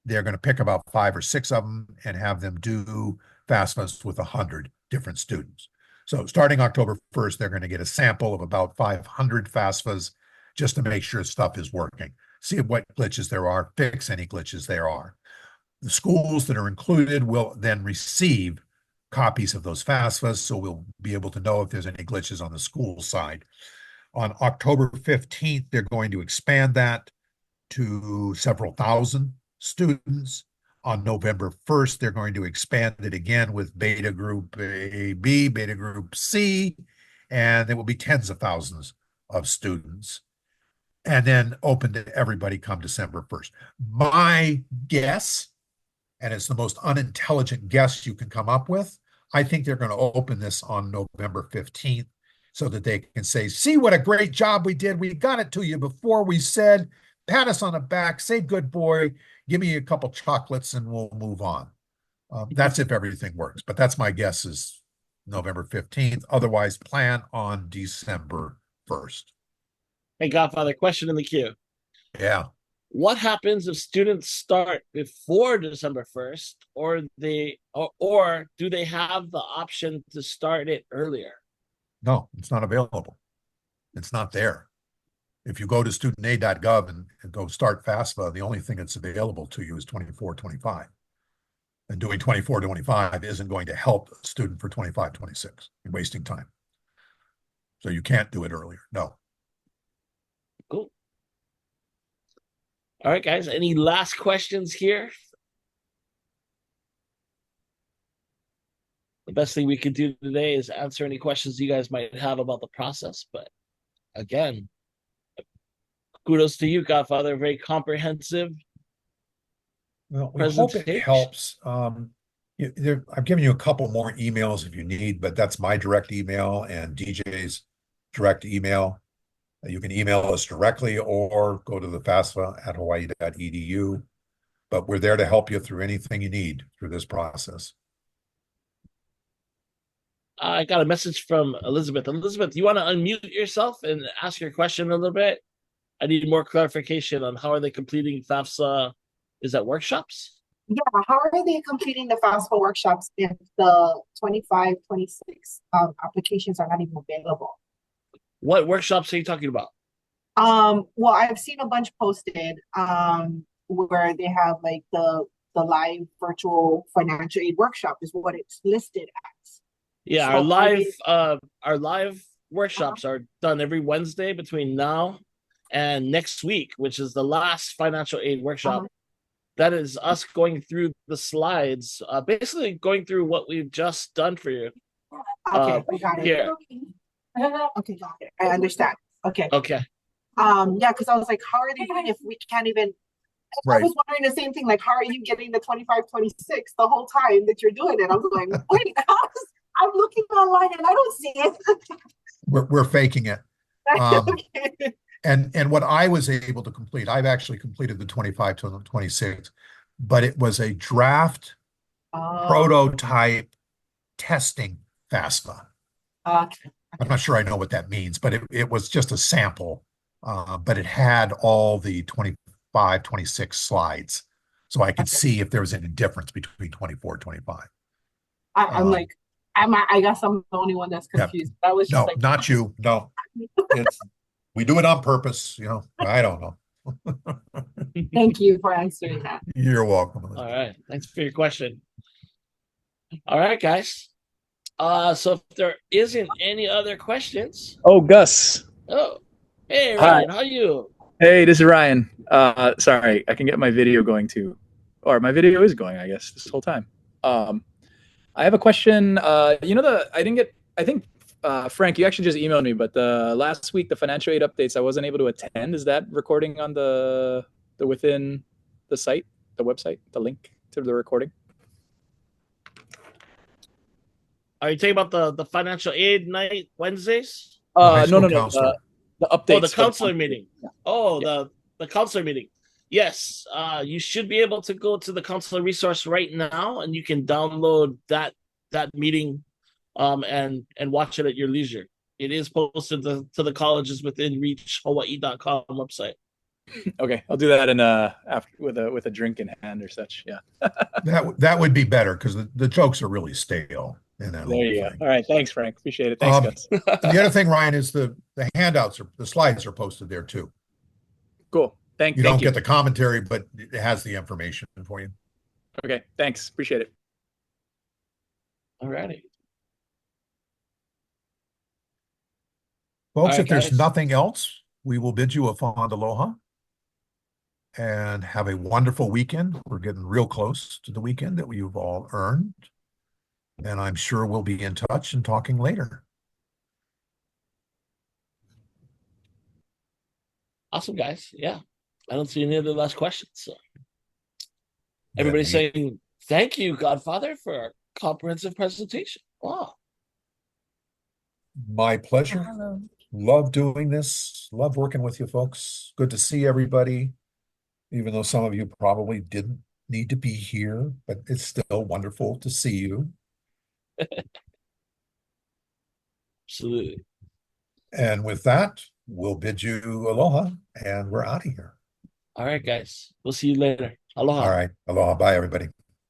They're going to pick about 5 or 6 of them and have them do FAFSAs with 100 different students. So starting October 1st, they're going to get a sample of about 500 FAFSAs just to make sure stuff is working. See what glitches there are, fix any glitches there are. The schools that are included will then receive copies of those FAFSAs, so we'll be able to know if there's any glitches on the school side. On October 15th, they're going to expand that to several thousand students. On November 1st, they're going to expand it again with beta group A, B, beta group C, and there will be tens of thousands of students. And then open to everybody come December 1st. My guess, and it's the most unintelligent guess you can come up with, I think they're going to open this on November 15th so that they can say, see what a great job we did. We got it to you before we said, pat us on the back, say good boy, give me a couple chocolates and we'll move on. That's if everything works. But that's my guess is November 15th. Otherwise, plan on December 1st. Hey, Godfather, question in the queue. Yeah. What happens if students start before December 1st, or do they have the option to start it earlier? No, it's not available. It's not there. If you go to studentaid.gov and go start FAFSA, the only thing that's available to you is 24-25. And doing 24-25 isn't going to help a student for 25-26. You're wasting time. So you can't do it earlier. No. Cool. All right, guys. Any last questions here? The best thing we could do today is answer any questions you guys might have about the process. But again, kudos to you, Godfather. Very comprehensive. Well, we hope it helps. I've given you a couple more emails if you need, but that's my direct email and DJ's direct email. You can email us directly or go to the FAFSA at hawaii.edu. But we're there to help you through anything you need through this process. I got a message from Elizabeth. Elizabeth, you want to unmute yourself and ask your question a little bit? I need more clarification on how are they completing FAFSA. Is that workshops? Yeah, how are they completing the FAFSA workshops if the 25-26 applications are not even available? What workshops are you talking about? Well, I've seen a bunch posted where they have like the live virtual financial aid workshop is what it's listed as. Yeah, So our live workshops are done every Wednesday between now and next week, which is the last financial aid workshop. Uh-huh. That is us going through the slides, basically going through what we've just done for you. Okay, I got it. Here. Okay, got it. I understand. Okay. Okay. Yeah, because I was like, how are they doing if we can't even I Right. was wondering the same thing, like, how are you getting the 25, 26 the whole time that you're doing it? I was like, wait, I'm looking online and I don't see it. We're faking it. Okay. And what I was able to complete, I've actually completed the 25 to the 26, but it was a draft prototype testing FAFSA. Okay. I'm not sure I know what that means, but it was just a sample, but it had all the 25, 26 slides. So I could see if there was any difference between 24, 25. I'm like, I guess I'm the only one that's Yeah. confused. I was just No, like, not you. No, we do it on purpose. I don't know. thank you for answering that. You're welcome. All right. Thanks for your question. All right, guys. So if there isn't any other questions. Oh, Gus. Oh, hey Hi. Ryan, how are you? Hey, this is Ryan. Sorry, I can get my video going too. Or my video is going, I guess, this whole time. I have a question. I think, Frank, you actually just emailed me, but last week, the financial aid updates, I wasn't able to attend. Is that recording on the within the site, the website, the link to the recording? Are you talking about the financial aid night Wednesdays? High No, school no, no. counselor. The updates. Oh, the for counselor meeting. Yeah. Oh, Yeah. the counselor meeting. Yes, you should be able to go to the counselor resource right now, and you can download that meeting, and watch it at your leisure. It is posted to the colleges within reach Hawaii.com website. Okay, I'll do that in after with a drink in hand or such. Yeah. That would be better because the jokes are really stale in that There whole you go. thing. All right, thanks, Frank. Appreciate it. Thanks, Gus. The other thing, Ryan, is the handouts the slides are posted there too. Cool. You Thank don't you. get the commentary, but it has the information for you. Okay, thanks. Appreciate it. All righty. Folks, All right, if there's guys. nothing else, we will bid you a fond aloha and have a wonderful weekend. We're getting real close to the weekend that you've all earned. And I'm sure we'll be in touch and talking later. Awesome, guys. Yeah, I don't see any other last questions. So Then everybody's saying thank you, Godfather, for our comprehensive presentation. Wow. My pleasure. Love doing this. Love working with you folks. Good to see everybody, even though some of you probably didn't need to be here, but it's still wonderful to see you. Absolutely. And with that, we'll bid you aloha and we're out of here. All right, guys. We'll see you later. Aloha. All right. Aloha. Bye, everybody.